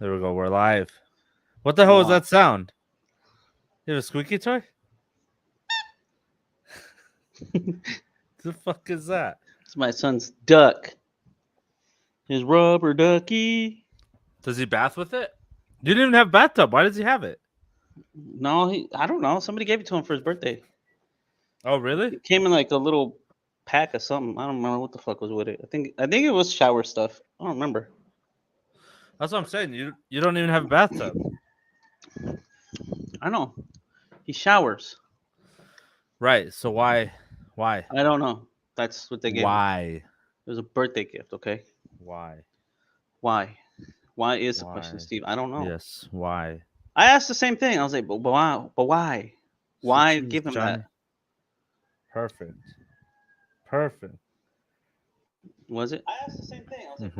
There we go. We're live. What the hell was that sound? You have a squeaky toy? The fuck is that? It's my son's duck. His rubber ducky. Does he bath with it? You didn't even have bathtub. Why does he have it? No, I don't know. Somebody gave it to him for his birthday. Oh, really? It came in like a little pack of something. I don't remember what the fuck was with it. I think it was shower stuff. I don't remember. That's what I'm saying. You don't even have a bathtub. I know. He showers. Right. So why? Why? I don't know. That's what they gave me. Why? It was a birthday gift, okay? Why? Why? Why is the Why? question, Steve? I don't know. Yes. Why? I asked the same thing. I was like, but why? But why? Why So give him Johnny. that? Perfect. Perfect. Was it? I asked the same thing. I was like,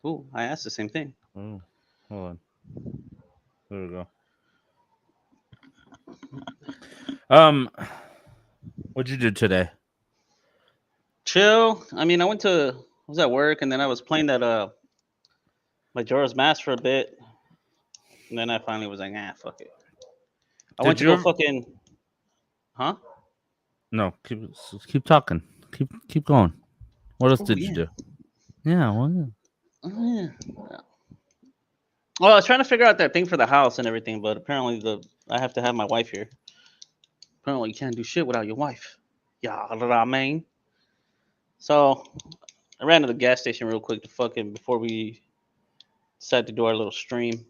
ooh, I asked the same thing. Oh, hold on. There we go. What'd you do today? Chill. I mean, I was at work and then I was playing that Majora's Mask for a bit. And then I finally was like, fuck it. I went to go fucking huh? No, keep talking. Keep going. What else did you do? Yeah, well, yeah. Well, I was trying to figure out that thing for the house and everything, but apparently I have to have my wife here. Apparently you can't do shit without your wife. Yeah, I mean. So I ran to the gas station real quick to fucking before we decided to do our little stream.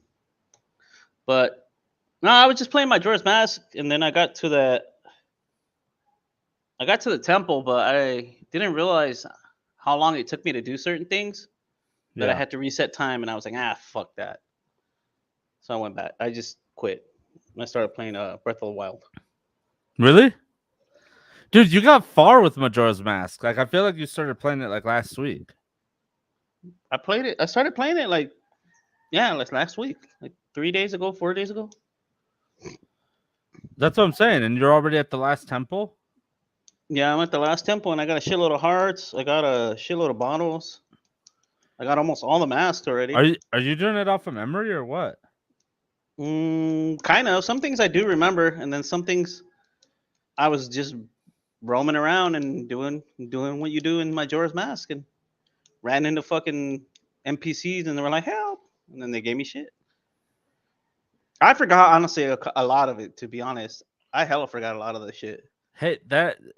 But no, I was just playing my Majora's Mask, and then I got to the temple, but I didn't realize how long it took me to do certain things. That I had to reset time, and I was like, fuck that. So I went back. I just quit. And I started playing Breath of the Wild. Really? Dude, you got far with Majora's Mask. Like, I feel like you started playing it like last week. I started playing it like last week, like 3 days ago, 4 days ago. That's what I'm saying. And you're already at the last temple? Yeah, I'm at the last temple, and I got a shitload of hearts. I got a shitload of bottles. I got almost all the masks already. Are you doing it off of memory or what? Kind of. Some things I do remember, and then some things I was just roaming around and doing what you do in Majora's Mask, and ran into fucking NPCs, and they were like, "Help!" And then they gave me shit. I forgot honestly a lot of it. To be honest, I hella forgot a lot of the shit. Hey,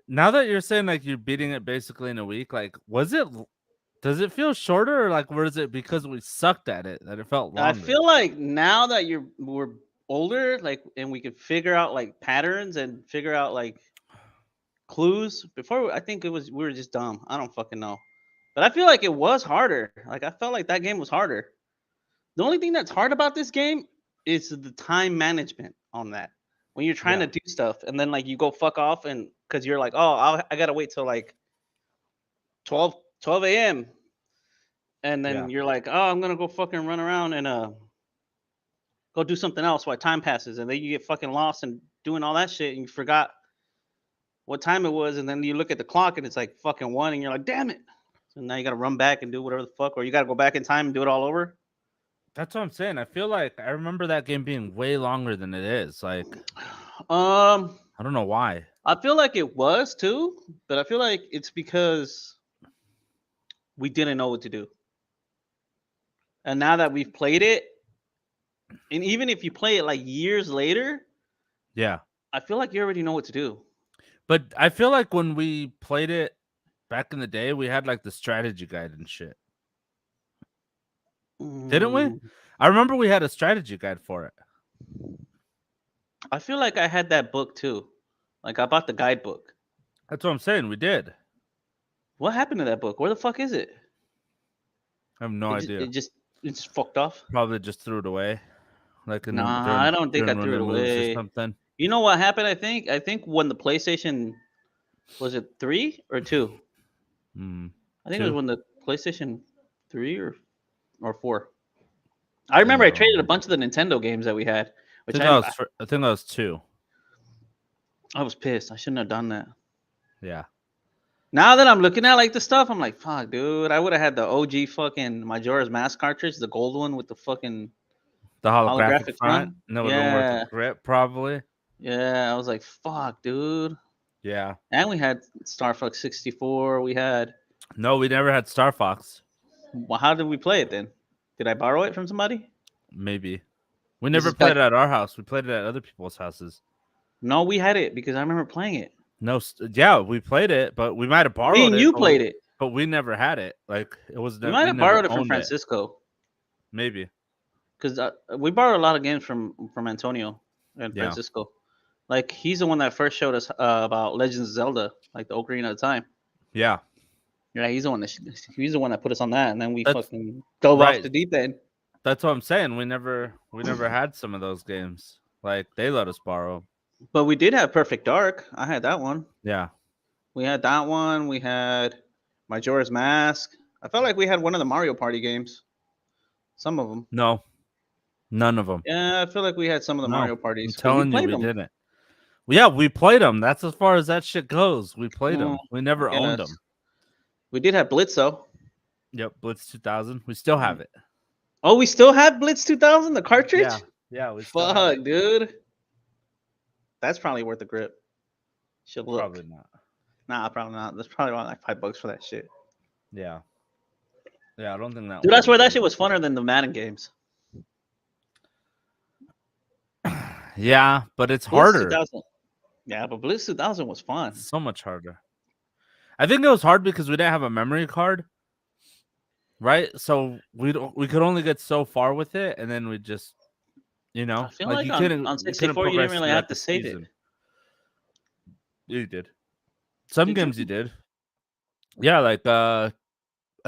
now that you're saying like you're beating it basically in a week, like does it feel shorter or like was it because we sucked at it that it felt longer? I feel like now that we're older, like, and we can figure out like patterns and figure out like clues. Before, I think we were just dumb. I don't fucking know, but I feel like it was harder. Like I felt like that game was harder. The only thing that's hard about this game is the time management on that. When you're trying to do stuff and then like you go fuck off and because you're like, oh, I gotta wait till like 12 a.m. and then you're like, oh, I'm gonna go fucking run around and go do something else while time passes, and then you get fucking lost and doing all that shit and you forgot what time it was, and then you look at the clock and it's like fucking 1 and you're like, damn it. So now you gotta run back and do whatever the fuck, or you gotta go back in time and do it all over. That's what I'm saying. I feel like I remember that game being way longer than it is. Like, I don't know why. I feel like it was too, but I feel like it's because we didn't know what to do. And now that we've played it, and even if you play it like years later, I feel like you already know what to do. But I feel like when we played it back in the day, we had like the strategy guide and shit. Didn't we? I remember we had a strategy guide for it. I feel like I had that book too. Like I bought the guidebook. That's what I'm saying. We did. What happened to that book? Where the fuck is it? I have no idea. It just fucked off. Probably just threw it away. Like I don't think I threw it away. Or something. You know what happened? I think when the PlayStation was it 3 or 2? I think it was when the PlayStation 3 or 4. I remember I traded a bunch of the Nintendo games that we had. I think that was 2. I was pissed. I shouldn't have done that. Yeah. Now that I'm looking at like the stuff, I'm like, fuck, dude. I would have had the OG fucking Majora's Mask cartridge, the gold one with the fucking The holographic holographic front, front. and that would have been worth a Yeah, grip probably. yeah. I was like, fuck, dude. Yeah. And we had Star Fox 64. We had. No, we never had Star Fox. Well, how did we play it then? Did I borrow it from somebody? Maybe. We This never is back. played it at our house. We played it at other people's houses. No, we had it because I remember playing it. No, yeah, we played it, but we might have Me borrowed and it, you played it. but we never had it. Like it was We never might we have never borrowed it from owned it. Francisco Maybe. because we borrowed a lot of games from Antonio and Yeah. Francisco. Like he's the one that first showed us about Legends of Zelda, like the Ocarina of Time. Yeah. Yeah, he's the one that put us on that, and then we That's fucking dove off right. the deep end. That's what I'm saying. We never had some of those games. Like they let us borrow. But we did have Perfect Dark. I had that one. Yeah. We had that one. We had Majora's Mask. I felt like we had one of the Mario Party games. Some of them. No. None of them. Yeah, I feel like we had some of the No. Mario I'm parties because we telling you, played we them. didn't. Well, yeah, we played them. That's as far as that shit goes. We played Mm, them. We never I owned guess. them. We did have Blitz though. Yep, Blitz 2000. We still have it. Oh, we still have Blitz 2000, the cartridge? Yeah. Yeah, we still have Fuck, it. dude. That's probably worth the grip. Should look. Probably not. Nah, probably not. That's probably around like $5 for that shit. Yeah. Yeah, I don't think that Dude, one I swear would that be. shit was funner than the Madden games. Yeah, but it's Blitz harder. 2000. Yeah, but Blitz 2000 was fun. So much harder. I think it was hard because we didn't have a memory card, right? So we could only get so far with it, and then we just, I feel like like you on, couldn't on you couldn't 64 you didn't progress really throughout have the to save it. season. You did. Some Did you? games you did. Yeah, like I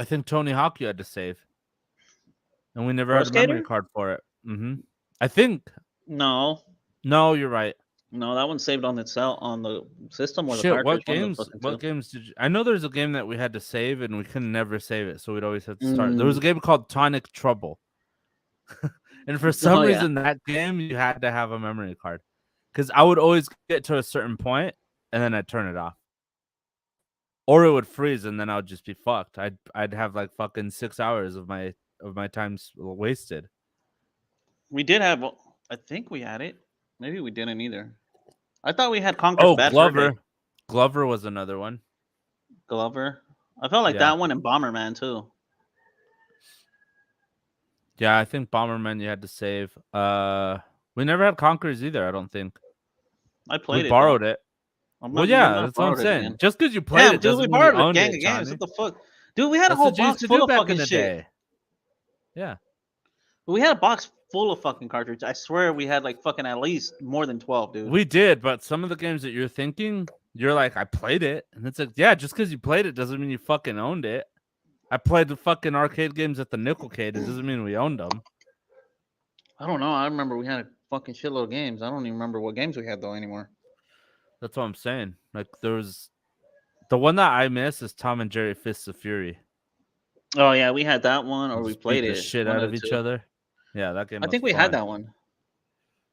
think Tony Hawk you had to save, and we never Pro had a memory Skater? card for it. I think. No. No, you're right. No, that one's saved on itself on the system or the Shit, cartridge. what One of the games? fucking What two. games did you? I know there's a game that we had to save and we could never save it, so we'd always have to start. There was a Mm. game called Tonic Trouble, and for some Oh yeah. reason that game you had to have a memory card, because I would always get to a certain point and then I'd turn it off, or it would freeze and then I would just be fucked. I'd have like fucking 6 hours of my time wasted. We did have. I think we had it. Maybe we didn't either. I thought we had Conker's Oh, Bad Fur Day. Glover was another one. Glover. I felt like Yeah. that one and Bomberman too. Yeah, I think Bomberman you had to save. We never had Conquerors either, I don't think. I played We it. borrowed it. Though. Well, We yeah, might have that's what I'm borrowed it saying. again. Just because you played Damn, it dude, we doesn't mean you borrowed a owned gang it, of games. Johnny. What the fuck, dude? We had a That's whole what you used box to full do of back fucking in the shit. day. Yeah. We had a box full of fucking cartridges. I swear we had like fucking at least more than 12, dude. We did, but some of the games that you're thinking, you're like, I played it. And it's like, yeah, just because you played it doesn't mean you fucking owned it. I played the fucking arcade games at the Nickelcade. It doesn't mean we owned them. I don't know. I remember we had a fucking shitload of games. I don't even remember what games we had though anymore. That's what I'm saying. Like, there was the one that I miss is Tom and Jerry Fists of Fury. Oh yeah, we had that one, or They we just played beat the it. shit One out of of the each two. other. Yeah, that game I was think we fun. had that one.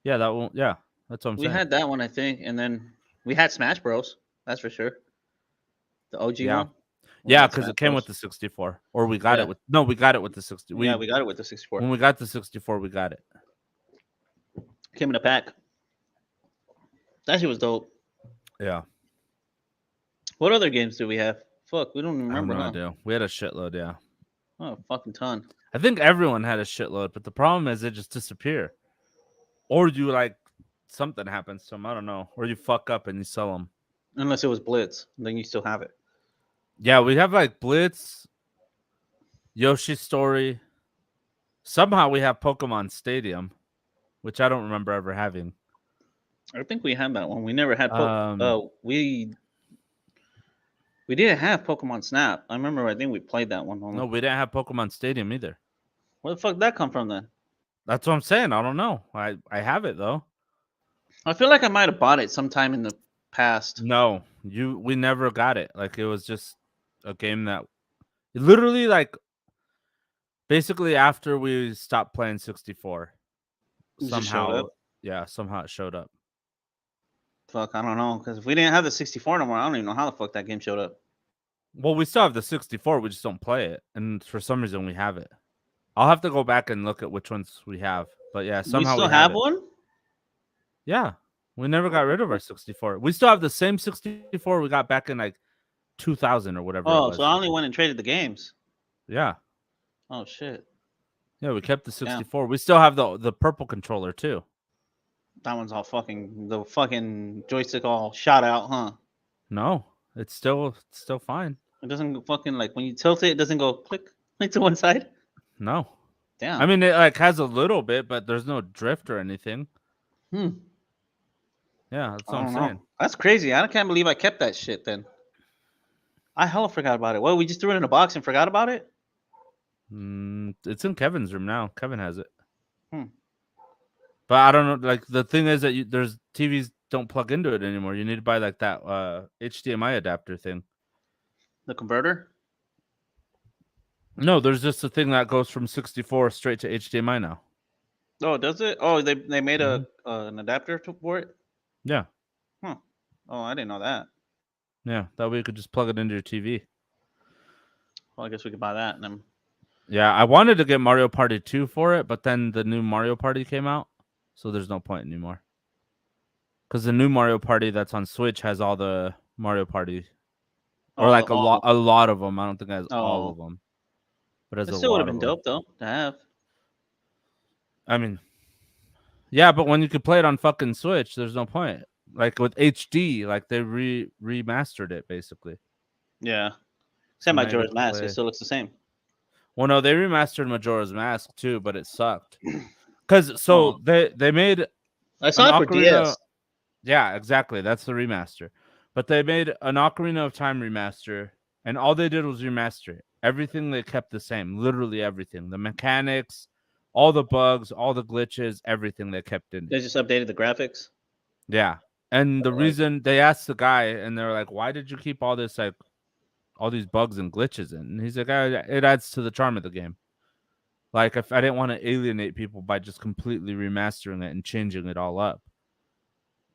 Yeah, that one. Yeah, that's what I'm We saying. had that one, I think, and then we had Smash Bros. That's for sure. The OG Yeah. one. We Yeah, had because Smash it came Bros. with the 64, or we got Yeah. it with. No, we got it with the 60. Yeah, we got it with the 64. When we got the 64, we got it. Came in a pack. That shit was dope. Yeah, What other games do we have? Fuck, we don't even I have remember, no huh? idea. We had a shitload. Yeah, Oh, a fucking ton. I think everyone had a shitload, but the problem is they just disappear, or you like something happens to them. I don't know, or you fuck up and you sell them. Unless it was Blitz, then you still have it. Yeah, we have like Blitz, Yoshi's Story. Somehow we have Pokemon Stadium, which I don't remember ever having. I think we had that one. We never had Um, we didn't have Pokemon Snap. I remember. I think we played that one. no, we didn't have Pokemon Stadium either. Where the fuck did that come from then? That's what I'm saying. I don't know. I have it though. I feel like I might have bought it sometime in the past. No, we never got it. Like it was just a game that literally like basically after we stopped playing 64, It just showed somehow up. somehow it showed up. Fuck, I don't know. Because if we didn't have the 64 no more, I don't even know how the fuck that game showed up. Well, we still have the 64. We just don't play it, and for some reason we have it. I'll have to go back and look at which ones we have. But yeah, We somehow we still have have it. one. Yeah, we never got rid of our 64. We still have the same 64 we got back in like 2000 or whatever it Oh, so was. I only went and traded the games. Yeah, Oh shit. yeah, we kept the Yeah, 64. We still have the purple controller too. that one's all the fucking joystick all shot out, huh? No, it's still fine. It doesn't go fucking like when you tilt it, it doesn't go click like to one side. No, I Damn. mean it like has a little bit, but there's no drift or anything. Hmm. Yeah, that's I what I'm don't know. saying. That's crazy. I can't believe I kept that shit. Then I hella forgot about it. Well, we just threw it in a box and forgot about it. It's in Kevin's room now. Kevin has it. Hmm. But I don't know. Like the thing is that there's TVs don't plug into it anymore. You need to buy like that HDMI adapter thing. The converter. No, there's just a thing that goes from 64 straight to HDMI now. Oh, does it? Oh, they made Mhm. a an adapter for it. Yeah, Huh. Oh, I didn't know that. yeah. That way you could just plug it into your TV. Well, I guess we could buy that and then. Yeah, I wanted to get Mario Party 2 for it, but then the new Mario Party came out, so there's no point anymore. Because the new Mario Party that's on Switch has all the Mario Party, or like Oh, a lot of them. I don't think it has all oh. of them, but it has It a still would have lot of been them. dope though to have. I mean, yeah, but when you could play it on fucking Switch, there's no point. Like with HD, like they remastered it basically. Yeah. So Except now you Majora's get to Mask, it play. still looks the same. Well, no, they remastered Majora's Mask too, but it sucked. Cause Oh, so they made I an saw it for Ocarina. DS. Yeah, exactly. That's the remaster. But they made an Ocarina of Time remaster, and all they did was remaster it. Everything they kept the same, literally everything. The mechanics, all the bugs, all the glitches, everything they kept in it. They just updated the graphics. Yeah. And the Like, reason they asked the guy, and they're like, "Why did you keep all this like all these bugs and glitches in?" And he's like, "It adds to the charm of the game. Like if I didn't want to alienate people by just completely remastering it and changing it all up."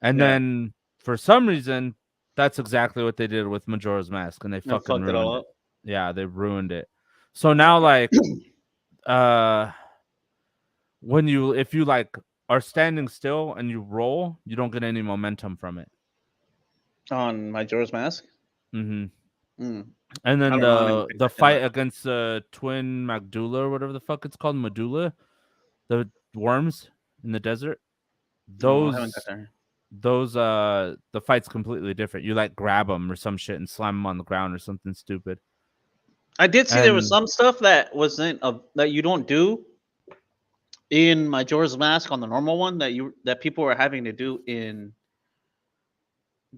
And yeah, then for some reason, that's exactly what they did with Majora's Mask, and they and fucking fucked it all ruined up. it. Yeah, they ruined it. So now, like, uh, if you like are standing still and you roll, you don't get any momentum from it. On Majora's Mask. hmm Mm, And I then don't know. I didn't pay the attention to fight that. against the twin Magdula or whatever the fuck it's called, Medulla, the worms in the desert. No, I haven't got Those there. the fight's completely different. You like grab them or some shit and slam them on the ground or something stupid. I did see there was And some stuff that wasn't that you don't do in Majora's Mask on the normal one that people were having to do in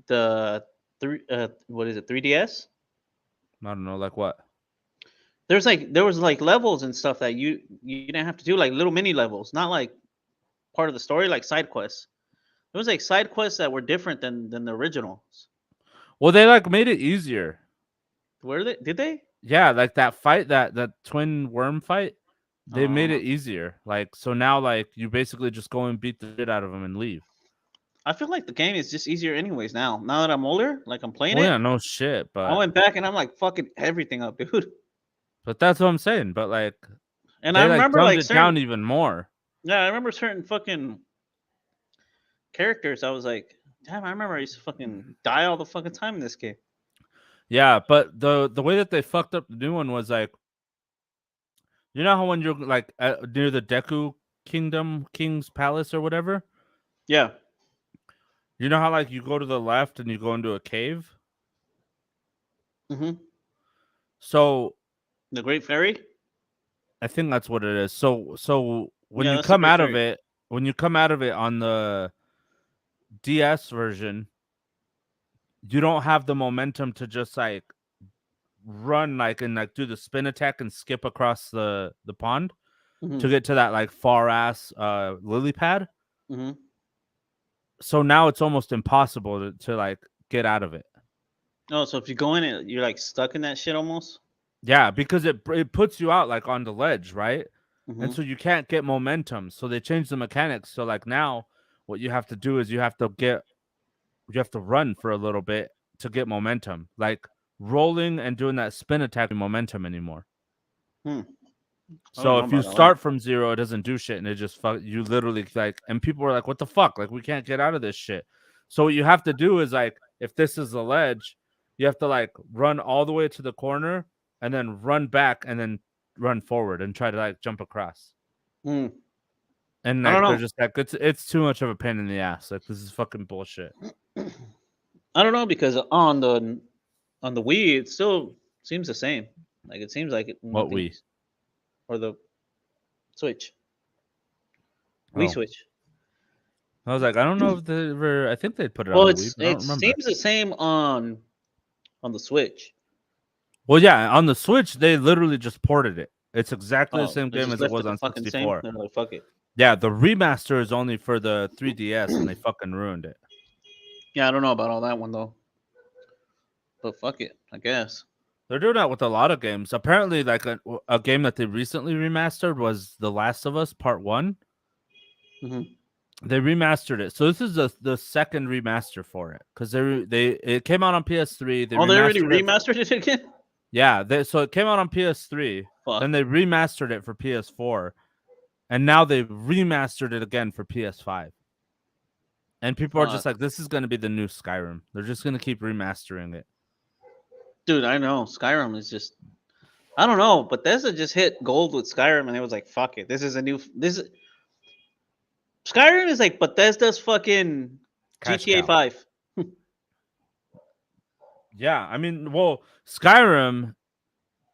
the what is it 3DS. I don't know, like what? There was like levels and stuff that you didn't have to do like little mini levels, not like part of the story, like side quests. There was like side quests that were different than the originals. Well, they like made it easier. Were they? Did they? Yeah, like that fight, that twin worm fight, they Oh, made it easier. Like so now, like you basically just go and beat the shit out of them and leave. I feel like the game is just easier anyways now. Now that I'm older, like I'm playing Well, it, yeah, no shit, I but went back and I'm like fucking everything up, dude. that's what I'm saying. But like And I they like remember dumbed like it down certain even more. yeah, I remember certain fucking characters. I was like, damn, I remember I used to fucking die all the fucking time in this game. Yeah, but the way that they fucked up the new one was like, you know how when you're like near the Deku Kingdom, King's Palace or whatever, Yeah. you know how like you go to the left and you go into a cave. Mm-hmm. So The Great Fairy. I think that's what it is. So when Yeah, you that's the come Great out of Fairy. it, on the DS version, you don't have the momentum to just like run like and like do the spin attack and skip across the pond Mm-hmm. to get to that like far ass lily pad. Mm-hmm. So now it's almost impossible to like get out of it. Oh, so if you go in it, you're like stuck in that shit almost. Yeah, because it puts you out like on the ledge, right? And Mm-hmm. so you can't get momentum. So they changed the mechanics. So like now what you have to do is you have to run for a little bit to get momentum. Like rolling and doing that spin attack momentum anymore. Hmm. I don't So know if you about all that. start from 0, it doesn't do shit, and it just you literally like, and people are like, "What the fuck? Like, we can't get out of this shit." So what you have to do is like, if this is a ledge, you have to like run all the way to the corner and then run back and then run forward and try to like jump across. Hmm. And I don't like they're know. just like, it's too much of a pain in the ass. Like, this is fucking bullshit. I don't know because on the Wii it still seems the same. Like it seems like What we? nothing's or the Switch. Wii Oh, Switch. I was like, I don't know if they ever. I think they'd put it Well, on the Wii, but I it don't remember. seems the same on the Switch. Well, yeah, on the Switch, they literally just ported it. It's exactly the Oh, same they game just as it left was it the on fucking same. 64. They're like, fuck it. Yeah, the remaster is only for the 3DS, and they fucking ruined it. Yeah, I don't know about all that one though. But fuck it, I guess. They're doing that with a lot of games. Apparently, like a game that they recently remastered was The Last of Us Part 1. Hmm. They remastered it. So this is the second remaster for it, because it came out on PS3. They Oh, they already remastered it. remastered it again? Yeah, so it came out on PS3. Fuck. Then they remastered it for PS4, and now they remastered it again for PS5. And people are just Fuck. like, this is going to be the new Skyrim. They're just going to keep remastering it. Dude, I know. Skyrim is just I don't know. Bethesda just hit gold with Skyrim and it was like, fuck it. This is a new Skyrim is like Bethesda's fucking Cash GTA cow. 5. Yeah, I mean, well, Skyrim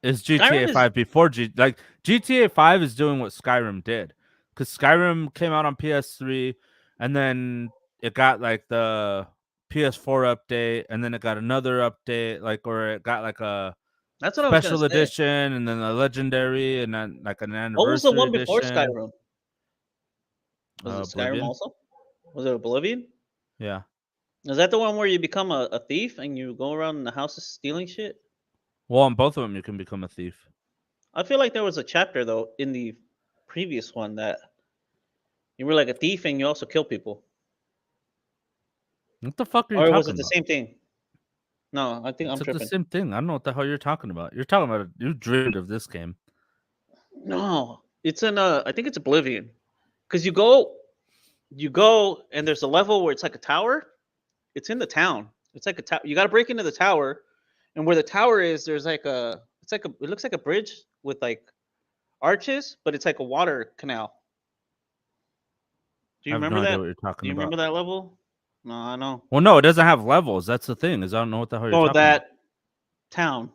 is Skyrim GTA is 5 before like GTA 5 is doing what Skyrim did. Cuz Skyrim came out on PS3 and then it got like the PS4 update and then it got another update like or it got like a that's what I was gonna special say. edition and then a legendary and then like an What was the anniversary one before edition. Skyrim? Was it Skyrim Oblivion. also? Was it Oblivion? Yeah. Is that the one where you become a thief and you go around in the houses stealing shit? Well, on both of them you can become a thief. I feel like there was a chapter though in the previous one that you were like a thief and you also kill people. What the fuck are you Or was it talking the about? same thing? No, I think I'm It's like the tripping. same thing. I don't know what the hell you're talking about. You're talking about you dreamed of this game. No, it's in I think it's Oblivion. Cause you go and there's a level where it's like a tower. It's in the town. It's like a tower. You got to break into the tower, and where the tower is, there's like a. It's like a. It looks like a bridge with like arches, but it's like a water canal. Do I you have no remember idea that? what you're Do talking you remember about. that level? No, I know. Well, no, it doesn't have levels. That's the thing. Is I don't know what the hell you're Oh, talking about. that town.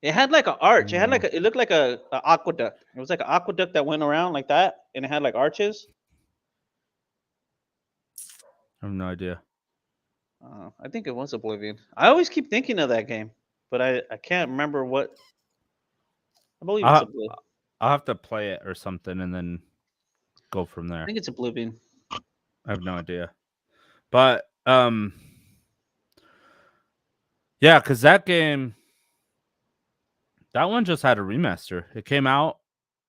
It had like an arch. It had like Mm, a, it looked like a aqueduct. It was like an aqueduct that went around like that, and it had like arches. I have no idea. I think it was Oblivion. I always keep thinking of that game, but I can't remember what. I believe it's I'll Oblivion. I'll have to play it or something and then go from I there. think it's Oblivion. I have no idea. But yeah, because that game, that one just had a remaster. It came out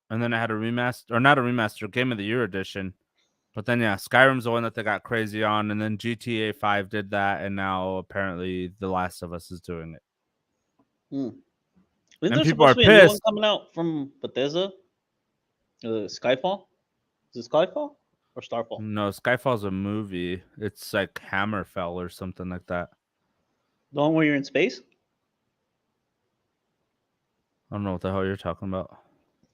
and then it had a remaster, or not a remaster, Game of the Year edition. But then yeah, Skyrim's the one that they got crazy on, and then GTA 5 did that, and now apparently The Last of Us is doing it. Hmm. Isn't And there people supposed are to be a new one pissed. coming out from Bethesda? Skyfall? Is it Skyfall or Starfall? No, Skyfall's a movie. It's like Hammerfell or something like that. The one where you're in space? I don't know what the hell you're talking about.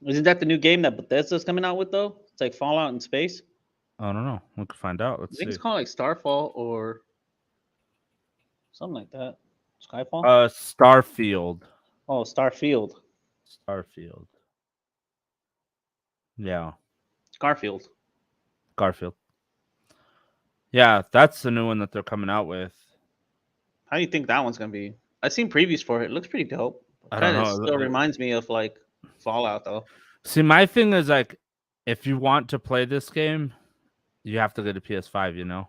Isn't that the new game that Bethesda's coming out with though? It's like Fallout in space. I don't know. We could find out. I Let's think see. it's called like Starfall or something like that. Skyfall? Starfield. Oh, Starfield. Starfield. Yeah, Garfield. Garfield. Yeah, that's the new one that they're coming out with. How do you think that one's gonna be? I've seen previews for it. It looks pretty dope. I don't Kind of know. still reminds me of like Fallout though. See, my thing is like, if you want to play this game, you have to get a PS5. You know.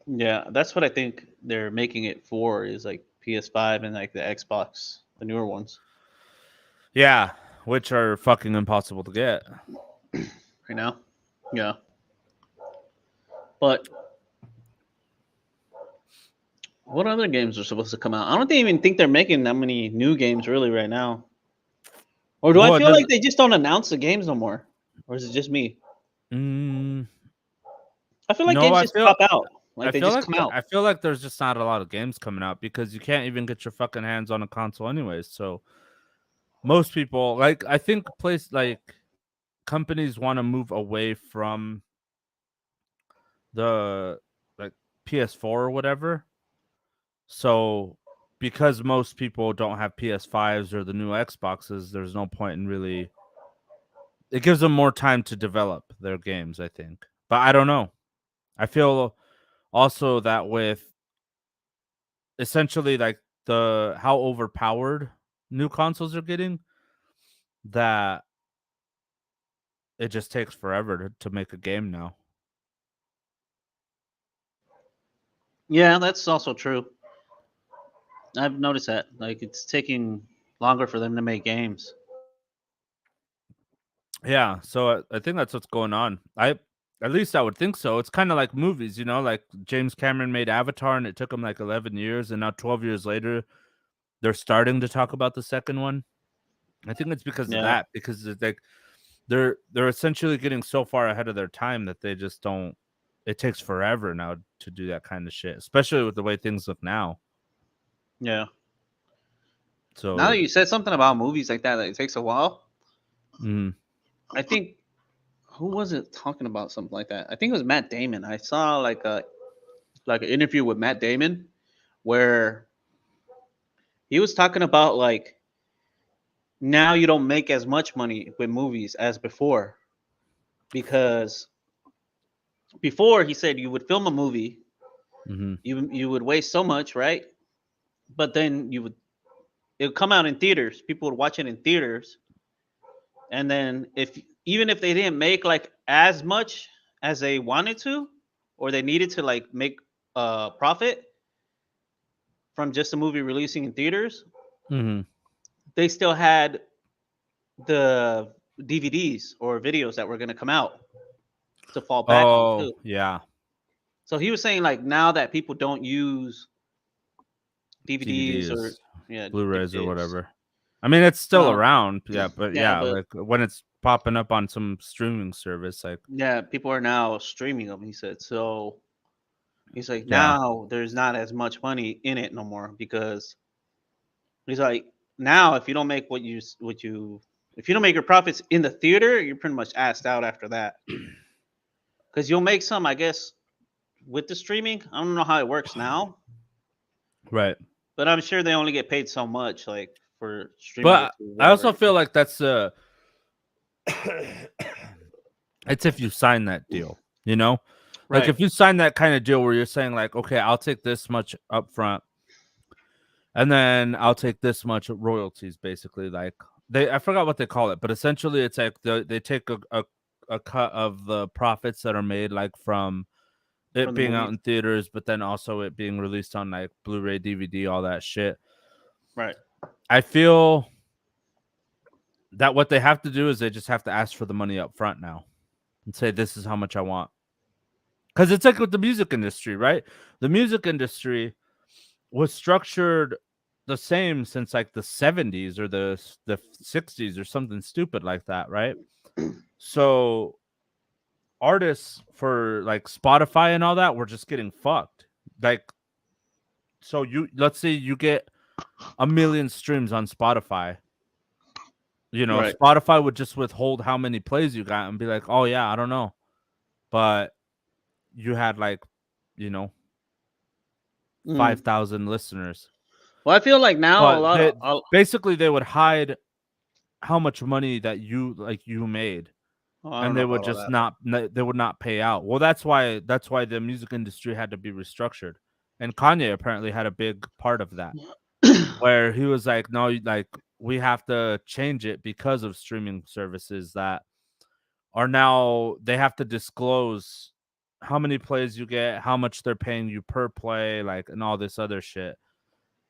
Yeah, that's what I think they're making it for is like PS5 and like the Xbox, the newer ones. Yeah, which are fucking impossible to get. Right now. Yeah. But What other games are supposed to come out? I don't even think they're making that many new games really right now. Or do I Well, it feel like doesn't. they just don't announce the games no more? Or is it just me? Mm, I feel like no, games just pop out. Like they just come out. I feel like there's just not a lot of games coming out because you can't even get your fucking hands on a console anyways. So most people, like, I think companies want to move away from the like PS4 or whatever. So because most people don't have PS5s or the new Xboxes, there's no point in really. It gives them more time to develop their games, I think. But I don't know. I feel also that with essentially like the how overpowered new consoles are getting, that it just takes forever to make a game now. Yeah, that's also true. I've noticed that. Like it's taking longer for them to make games. Yeah, so I think that's what's going on. At least I would think so. It's kind of like movies, like James Cameron made Avatar and it took him like 11 years and now 12 years later they're starting to talk about the second one. I think it's because of Yeah. that because it's like they're essentially getting so far ahead of their time that they just don't. It takes forever now to do that kind of shit, especially with the way things look now. Yeah. Now that So, you said something about movies like that it takes a while, mm, I think who was it talking about something like that? I think it was Matt Damon. I saw like an interview with Matt Damon where he was talking about like now you don't make as much money with movies as before because before he said you would film a movie, hmm you would waste so much, right? But then it would come out in theaters. People would watch it in theaters, and then if even if they didn't make like as much as they wanted to, or they needed to like make a profit from just a movie releasing in theaters, hmm they still had the DVDs or videos that were going to come out to fall back on oh too. yeah, So he was saying like now that people don't use DVDs or DVDs, yeah Blu-rays, or DVDs, whatever. I mean, it's still um, around, yeah, but yeah, yeah, but like when it's popping up on some streaming service, like yeah, people are now streaming them. He said so. He's like yeah, now there's not as much money in it no more because he's like now if you don't make what you if you don't make your profits in the theater, you're pretty much asked out after that because you'll make some, I guess, with the streaming. I don't know how it works now, right. but I'm sure they only get paid so much, like for streaming it But to I also whatever. feel like that's it's if you sign that deal, you know? Like Right. if you sign that kind of deal where you're saying like, okay, I'll take this much upfront and then I'll take this much royalties, basically. Like I forgot what they call it, but essentially it's like they take a cut of the profits that are made like from it From the being out movies. in theaters, but then also it being released on like Blu-ray, DVD, all that shit. Right. I feel that what they have to do is they just have to ask for the money up front now and say this is how much I want. Because it's like with the music industry, right? The music industry was structured the same since like the 70s or the 60s or something stupid like that, right? So artists for like Spotify and all that were just getting fucked. Like so let's say you get a million streams on Spotify. Right. Spotify would just withhold how many plays you got and be like, "Oh yeah, I don't know." But you had like, you know, Mm. 5,000 listeners. Well, I feel like now a But lot of basically they would hide how much money that you made, oh, I don't and know they would about all just that. they would not pay out. Well, that's why the music industry had to be restructured, and Kanye apparently had a big part of that, where he was like, no, like we have to change it because of streaming services that are now they have to disclose how many plays you get, how much they're paying you per play, like, and all this other shit.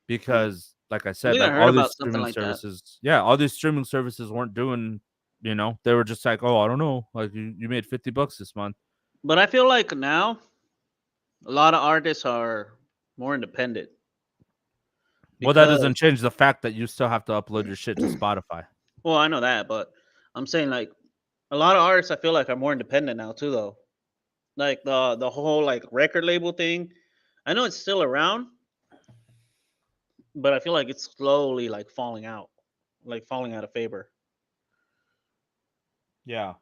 Because like I I said, think I like heard all these about something streaming like that. services, yeah, all these streaming services weren't doing, they were just like, oh, I don't know, like you made $50 this month. But I feel like now a lot of artists are. more independent. Well, that Because doesn't change the fact that you still have to upload your shit to Spotify. well, I know that, but I'm saying like a lot of artists I feel like are more independent now too though. Like the whole like record label thing. I know it's still around, but I feel like it's slowly like falling out of favor. Yeah.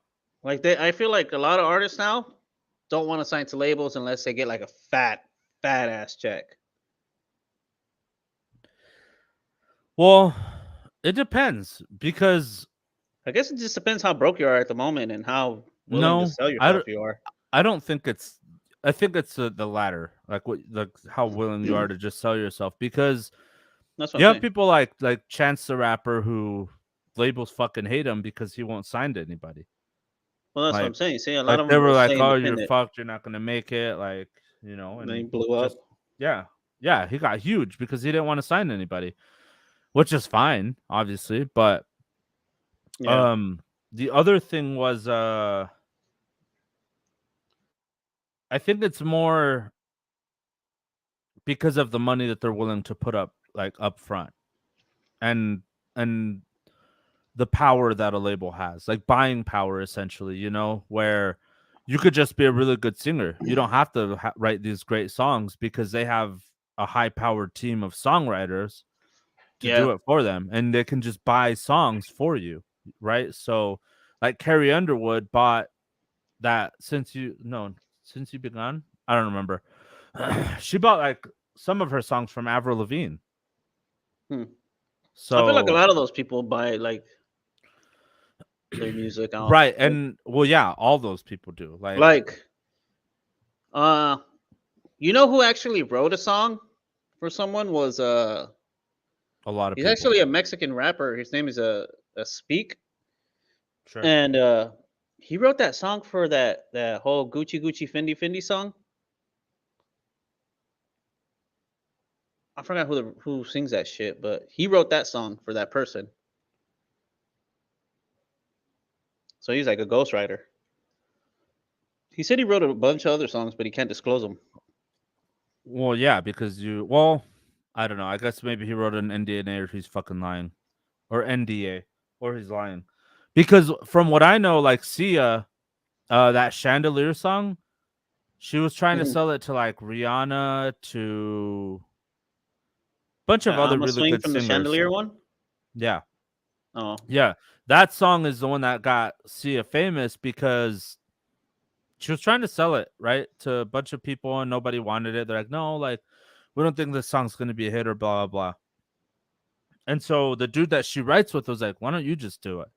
Like I feel like a lot of artists now don't want to sign to labels unless they get like a fat ass check. Well, it depends because I guess it just depends how broke you are at the moment and how willing to no, sell I yourself don't. you are. I don't think it's. I think it's the latter, like how willing you are to just sell yourself. Because That's what I'm you have saying. people like Chance the Rapper who labels fucking hate him because he won't sign to anybody. Well, that's what I'm Like, saying. See, a lot like of they them were will like, stay "Oh, you're independent. fucked. You're not gonna make it." Like, And they and blew up. just yeah, yeah. He got huge because he didn't want to sign anybody, which is fine, obviously. But Yeah. um, the other thing was I think it's more because of the money that they're willing to put up, like up front, and and the power that a label has, like buying power, essentially. Where you could just be a really good singer. You don't have to write these great songs because they have a high-powered team of songwriters to Yeah. do it for them, and they can just buy songs for you, right? So, like Carrie Underwood bought that since you begun. I don't remember. She bought like some of her songs from Avril Lavigne. Hmm. I feel like a So lot of those people buy like their music off. right, and well, yeah, all those people do. Like, uh, you know who actually wrote a song for someone was A lot of he's people. actually a Mexican rapper. His name is a Speak, Sure. and he wrote that song for that whole Gucci Gucci Fendi Fendi song. I forgot who sings that shit, but he wrote that song for that person. So he's like a ghostwriter. He said he wrote a bunch of other songs, but he can't disclose them. Well, yeah, because well, I don't know. I guess maybe he wrote an NDA or he's fucking lying, or NDA, or he's lying. Because from what I know, like Sia, that Chandelier song, she was trying to sell it to like Rihanna, to a bunch of other I'm a really swing good from the singers. chandelier one. Yeah, Oh, yeah. That song is the one that got Sia famous because she was trying to sell it, right, to a bunch of people and nobody wanted it. They're like, no, like, we don't think this song's gonna be a hit or blah blah blah. And so the dude that she writes with was like, why don't you just do it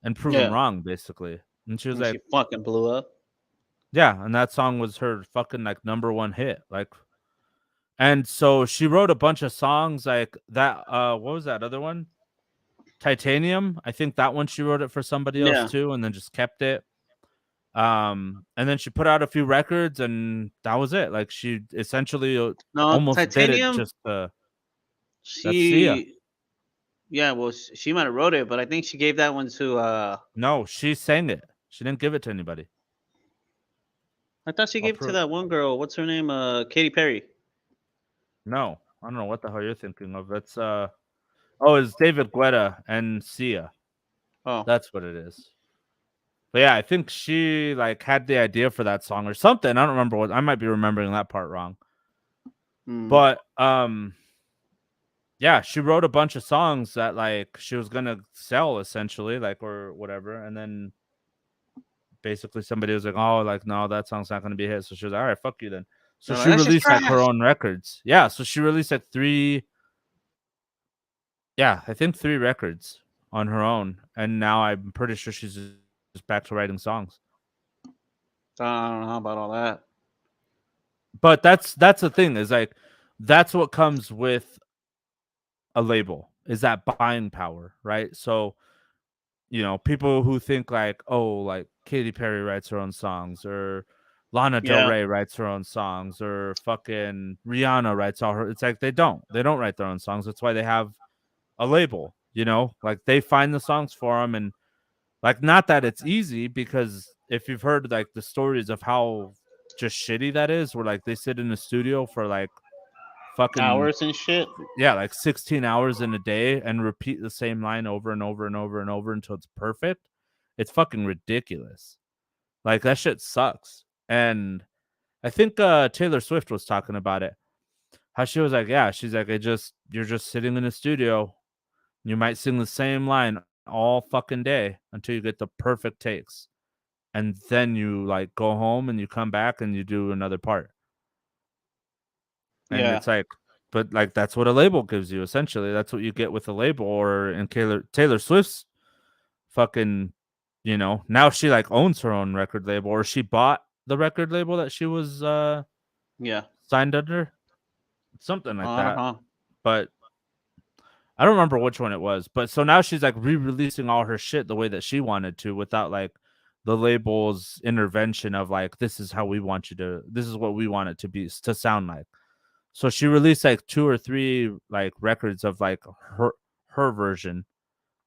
and prove him yeah. wrong, basically? And she was And like, she fucking blew up. yeah, and that song was her fucking like number one hit. Like, and so she wrote a bunch of songs like that. What was that other one? Titanium. I think that one she wrote it for somebody else Yeah. too, and then just kept it. And then she put out a few records, and that was it. Like she essentially No, almost did it Titanium. just that's Sia. She, yeah. Well, she might have wrote it, but I think she gave that one to. No, she sang it. She didn't give it to anybody. I thought she I'll gave it to prove. that one girl. What's her name? Katy Perry. No, I don't know what the hell you're thinking of. It's oh, it's David Guetta and Sia. Oh, That's what it is. But yeah, I think she like had the idea for that song or something. I don't remember what. I might be remembering that part wrong. mm, But yeah, she wrote a bunch of songs that like she was gonna sell essentially, like or whatever, and then basically somebody was like, "Oh, like no, that song's not gonna be a hit." So she was like, "All right, fuck you then." So they're like, she that's just released like her trash. own records. Yeah, so she released like three. Yeah, I think three records on her own, and now I'm pretty sure she's just back to writing songs. I don't know about all that. But that's the thing is like that's what comes with a label is that buying power, right? So people who think like, oh, like Katy Perry writes her own songs, or Lana Del Yeah, Rey writes her own songs, or fucking Rihanna writes all her. It's like they don't write their own songs. That's why they have a label. Like they find the songs for them, and like not that it's easy because if you've heard like the stories of how just shitty that is, where like they sit in the studio for like fucking Hours and shit. yeah, like 16 hours in a day and repeat the same line over and over and over and over until it's perfect. It's fucking ridiculous. Like that shit sucks. And I think Taylor Swift was talking about it. How she was like, yeah, she's like, you're just sitting in a studio. You might sing the same line all fucking day until you get the perfect takes. And then you like go home and you come back and you do another part. And Yeah. it's like, but like that's what a label gives you essentially. That's what you get with a label. Or in Taylor Swift's fucking, now she like owns her own record label, or she bought the record label that she was Yeah. signed under, something like Uh that. huh. But I don't remember which one it was. But so now she's like re-releasing all her shit the way that she wanted to, without like the label's intervention of like, this is how we want you to, this is what we want it to be, to sound like. So she released like 2 or 3 like records of like her version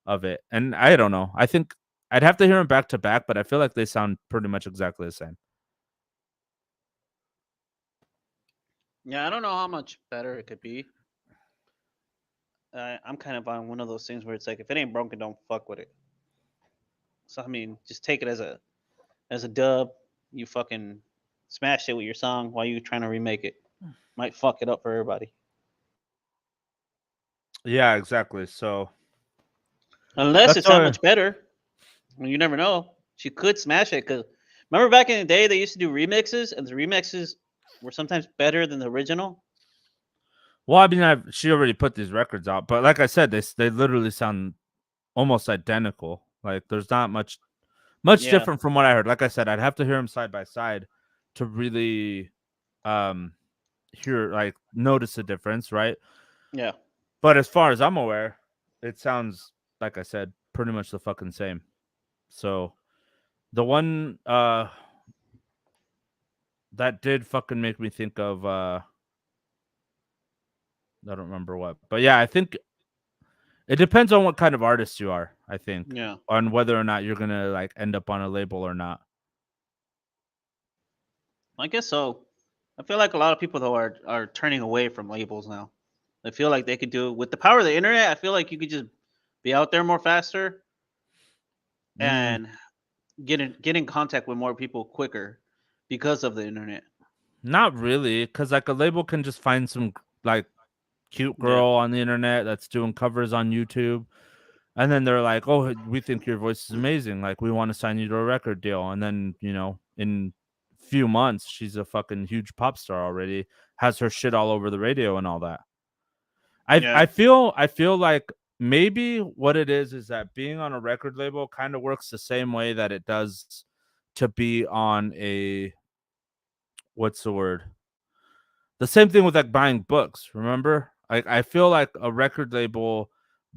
of it. And I don't know. I think I'd have to hear them back to back, but I feel like they sound pretty much exactly the same. Yeah. I don't know how much better it could be. I'm kind of on one of those things where it's like, if it ain't broken, don't fuck with it. So I mean, just take it as a dub. You fucking smash it with your song while you trying to remake it. Might fuck it up for everybody. Yeah, exactly. So Unless that's it's that all. much better. Well, you never know. She could smash it because remember back in the day they used to do remixes, and the remixes were sometimes better than the original. Well, I mean, she already put these records out, but like I said, they literally sound almost identical. Like there's not much Yeah, different from what I heard. Like I said, I'd have to hear them side by side to really um hear, like, notice the difference, right? yeah. But as far as I'm aware, it sounds, like I said, pretty much the fucking same. So the one that did fucking make me think of I don't remember what. But yeah, I think it depends on what kind of artist you are, I think, Yeah, on whether or not you're gonna like end up on a label or not. I guess so. I feel like a lot of people though are turning away from labels now. I feel like they could do with the power of the internet. I feel like you could just be out there more faster Mm, and get in contact with more people quicker because of the internet. not really, because like a label can just find some like cute Yeah, girl on the internet that's doing covers on YouTube. And then they're like, "Oh, we think your voice is amazing. Like, we want to sign you to a record deal." And then, in few months, she's a fucking huge pop star already, has her shit all over the radio and all that. I yeah, I feel like maybe what it is that being on a record label kind of works the same way that it does to be on a, what's the word? The same thing with like buying books, remember? Like I feel like a record label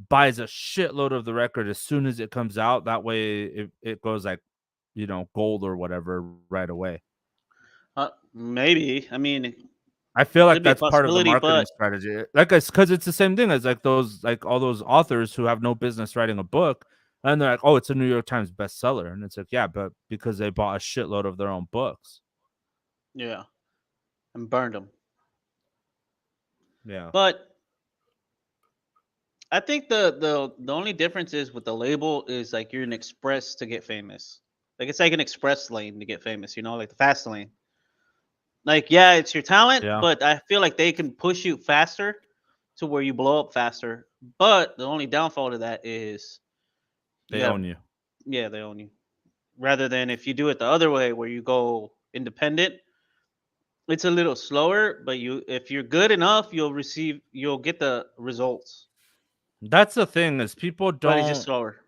buys a shitload of the record as soon as it comes out. That way it goes like, gold or whatever right away. maybe. I mean, I feel like could be a that's part of the possibility, marketing but strategy. Like it's because it's the same thing as like those, like all those authors who have no business writing a book, and they're like, oh, it's a New York Times bestseller. And it's like, yeah, but because they bought a shitload of their own books. yeah, and burned them. Yeah. But I think the only difference is with the label is like you're an express to get famous. Like it's like an express lane to get famous, like the fast lane. Like yeah, it's your talent, Yeah. but I feel like they can push you faster to where you blow up faster. But the only downfall to that is you They gotta own you. yeah, they own you. Rather than if you do it the other way where you go independent, it's a little slower, but you if you're good enough, you'll get the results. That's the thing, is But it's just slower.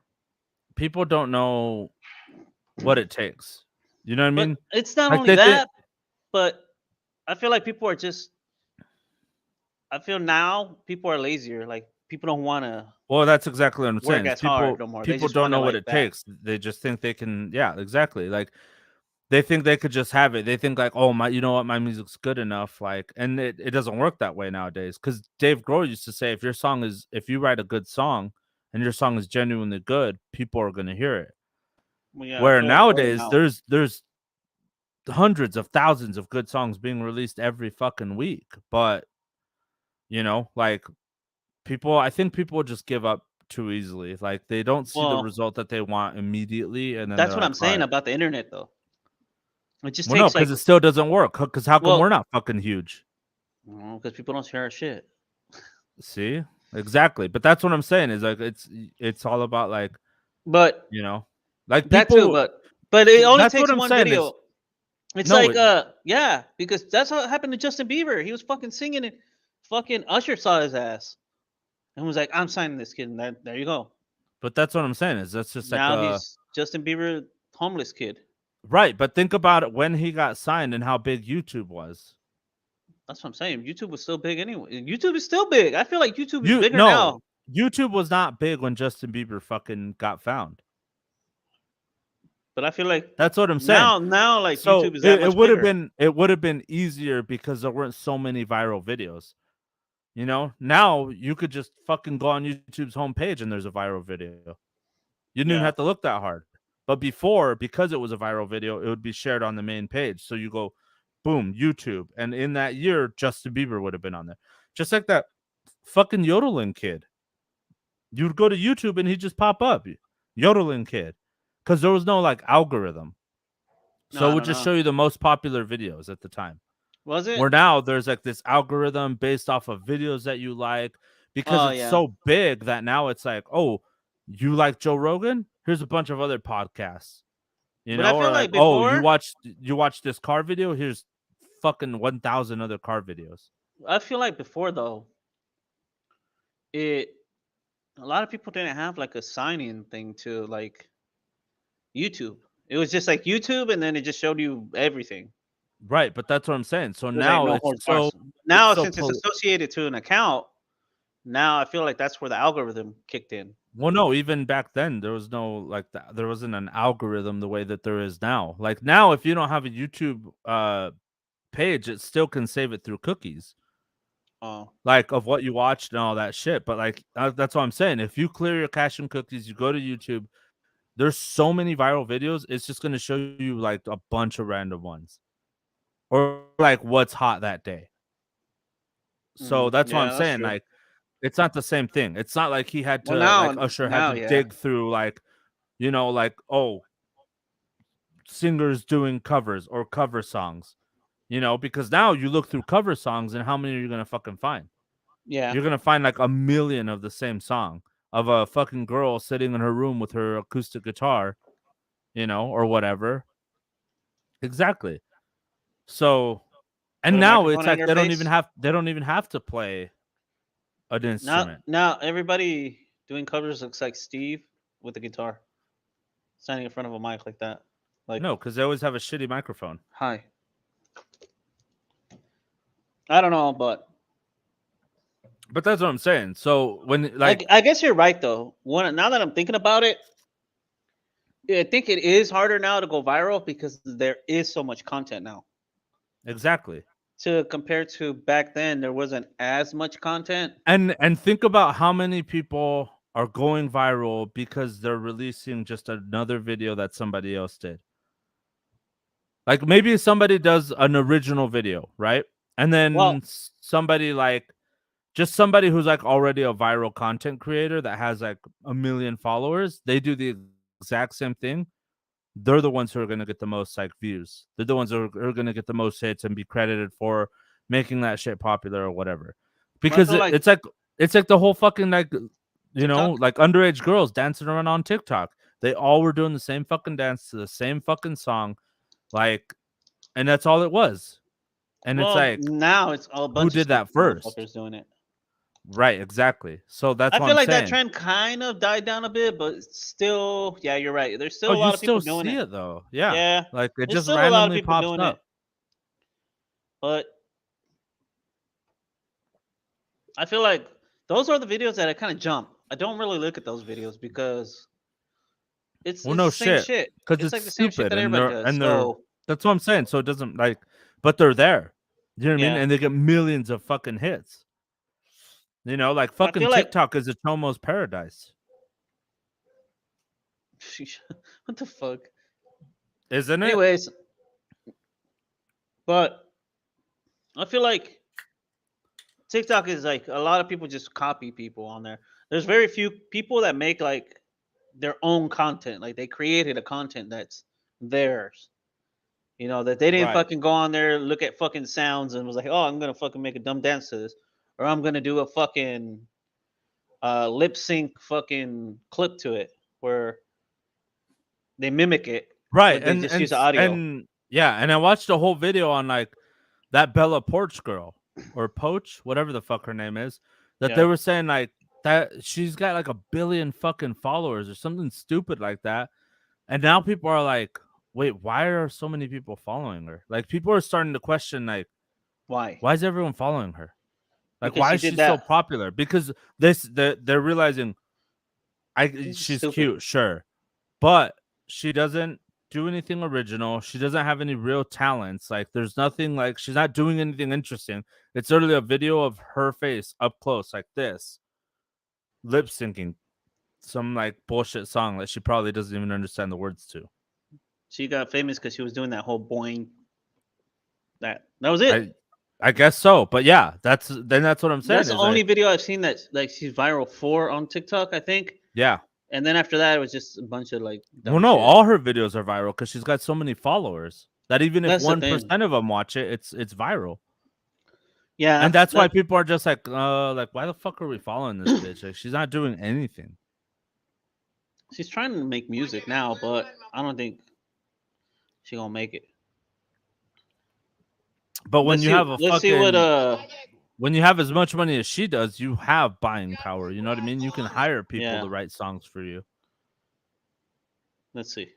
people don't know what it takes. You know what I But mean? it's not Like only they think, that, but I feel like people are just I feel now people are lazier. Like people don't want to well, that's exactly what I'm work saying. Is as hard people no more. They people just don't want it know what like it that. takes. They just think they can, yeah, exactly. Like they think they could just have it. They think like, oh my, you know what, my music's good enough. Like, and it doesn't work that way nowadays. Because Dave Grohl used to say, if you write a good song and your song is genuinely good, people are gonna hear it. Well, yeah, I Where feel like more nowadays now. there's hundreds of thousands of good songs being released every fucking week, but You know, like people. I think people just give up too easily. Like they don't see the Well, result that they want immediately, and then that's they're what I'm like, all saying right. about the internet, though. It just Well, no, takes like, because it still doesn't work. Because how come well, we're not fucking huge? because people don't share our shit. See, exactly. But that's what I'm saying is like it's all about like But you know, like that too, people. but it only That's what takes I'm one saying is video. It's no. like, yeah, because that's what happened to Justin Bieber. He was fucking singing it. Fucking Usher saw his ass and was like, "I'm signing this kid." And there you go. But that's what I'm saying is that's just like Now a he's Justin Bieber, homeless kid. right. But think about it when he got signed and how big YouTube was. That's what I'm saying. YouTube was still big anyway. YouTube is still big. I feel like YouTube is You bigger no, now. YouTube was not big when Justin Bieber fucking got found. But I feel like That's what I'm saying. now like So YouTube is that it much would have bigger. been easier because there weren't so many viral videos. You know, now you could just fucking go on YouTube's homepage and there's a viral video. You didn't even Yeah. have to look that hard. But before, because it was a viral video, it would be shared on the main page. So you go, boom, YouTube. And in that year, Justin Bieber would have been on there. Just like that fucking yodeling kid. You'd go to YouTube and he'd just pop up. Yodeling kid. Because there was no like algorithm. No, So it I would don't just know. show you the most popular videos at the time. Was it? Where now there's like this algorithm based off of videos that you like because Oh it's yeah. so big that now it's like, oh, you like Joe Rogan? Here's a bunch of other podcasts, you But I know, feel or like, like oh, before, you watched this car video? Here's fucking 1,000 other car videos. though, it a lot of people didn't have like a sign-in thing to like YouTube. It was just like YouTube, and then it just showed you everything. Right, but that's what I'm saying. So It was like now no it's holds barred. so it's Now, so since it's pol- associated to an account, now I feel like that's where the algorithm kicked in. well, no, even back then there was no like there wasn't an algorithm the way that there is now. Like now, if you don't have a YouTube page, it still can save it through cookies. Oh, Like, of what you watched and all that shit, but, like, that's what I'm saying. If you clear your cache and cookies, you go to YouTube, there's so many viral videos, it's just gonna show you, like, a bunch of random ones or, like, what's hot that day. So, that's what I'm yeah, that's saying, true. like, it's not the same thing. It's not like he had Well, to like, Usher had now, to yeah, dig through, like, like, oh, singers doing covers or cover songs, because now you look through cover songs and how many are you gonna fucking find? yeah. You're gonna find like a million of the same song of a fucking girl sitting in her room with her acoustic guitar, or whatever. Exactly. So, With and a now microphone it's on like your face. they don't even have to play an instrument. Now everybody doing covers looks like Steve with a guitar, standing in front of a mic like that. Like, No, because they always have a shitty microphone. hi. I don't know, but But that's what I'm saying. So when like I guess you're right though. Now that I'm thinking about it, I think it is harder now to go viral because there is so much content now. exactly. To compare to back then, there wasn't as much content. And think about how many people are going viral because they're releasing just another video that somebody else did. Like maybe somebody does an original video, right? And Well, then somebody like just somebody who's like already a viral content creator that has like a million followers, they do the exact same thing. They're the ones who are going to get the most like views. They're the ones who are going to get the most hits and be credited for making that shit popular or whatever. I Because feel like it's like the whole fucking like TikTok. like underage girls dancing around on TikTok. They all were doing the same fucking dance to the same fucking song, like, and that's all it was. And it's Well, like, now it's a who bunch of did stupid that first? motherfuckers doing it. Right, exactly. So that's I what feel I'm like that saying. trend kind of died down a bit, but still, yeah, you're right. There's Oh, still a you lot of people still doing see it. it though. Yeah. Yeah, Like it there's just still a lot of randomly people pops doing it. up. But I feel like those are the videos that I kind of jump. I don't really look at those videos because Well, it's no the same shit. shit. Because It's it's like the same shit stupid that and everybody they're does. and they're So that's what I'm saying. So it doesn't like but they're there. You know what I mean? yeah, And they get millions of fucking hits. Like I fucking feel like TikTok is a Chomo's paradise. what the fuck. Isn't it? Anyways, but I feel like TikTok is like a lot of people just copy people on there. There's very few people that make like their own content. Like they created a content that's theirs. You know, that they didn't Right. fucking go on there, look at fucking sounds and was like, oh, I'm gonna fucking make a dumb dance to this. Or I'm gonna do a fucking lip sync fucking clip to it where they mimic it, Right. but they just use the audio. And yeah, and I watched a whole video on like that Bella Porch girl or Poach, whatever the fuck her name is, that they Yeah. were saying like that she's got like a billion fucking followers or something stupid like that. And now people are like, wait, why are so many people following her? Like people are starting to question like, Why? why is everyone following her? Like Because why she is she did so that. popular? Because they're realizing This is she's stupid. cute, sure, but she doesn't do anything original. She doesn't have any real talents. Like there's nothing like she's not doing anything interesting. It's literally a video of her face up close like this, lip syncing some like bullshit song that she probably doesn't even understand the words to. She got famous because she was doing that whole boing. That was I it. I guess so, but yeah, that's what I'm saying That's the is like only video I've seen that like she's viral for on TikTok, I think. yeah. And then after that, it was just a bunch of like Well, dumb no, shit. all her videos are viral because she's got so many followers that even if That's the one thing. percent of them watch it, it's viral. Yeah, And that's why that people are just like, why the fuck are we following this bitch? Like, she's not doing anything. she's trying to make music now, but I don't think she gonna make it. But when Let's you see. have a Let's see what. fucking when you have as much money as she does, you have buying power. You know what I mean? You can hire people Yeah. to write songs for you. Let's see.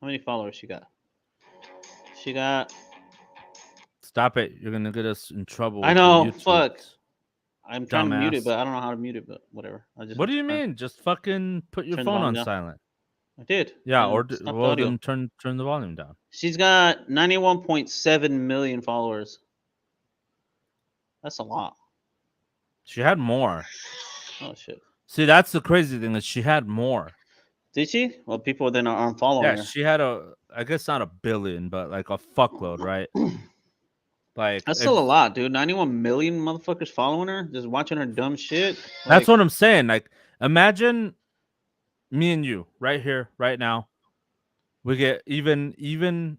How many followers she got? She got. Stop it! You're gonna get us in trouble I with the know. Fuck. YouTubes, I'm trying to mute it, dumbass. but I don't know how to mute it. But whatever. I just What have do to you mean? Just fucking put your turn the phone volume on down. silent. I did. Yeah, or And stop the well, audio. then turn the volume down. She's got 91.7 million followers. That's a lot. She had more. Oh shit. See, that's the crazy thing is she had more. Did she? Well, people then aren't following Yeah, her. she had I guess not a billion, but like a fuckload, right? Like That's if still a lot, dude. 91 million motherfuckers following her, just watching her dumb shit. that's Like, what I'm saying. Like imagine me and you right here, right now. We get even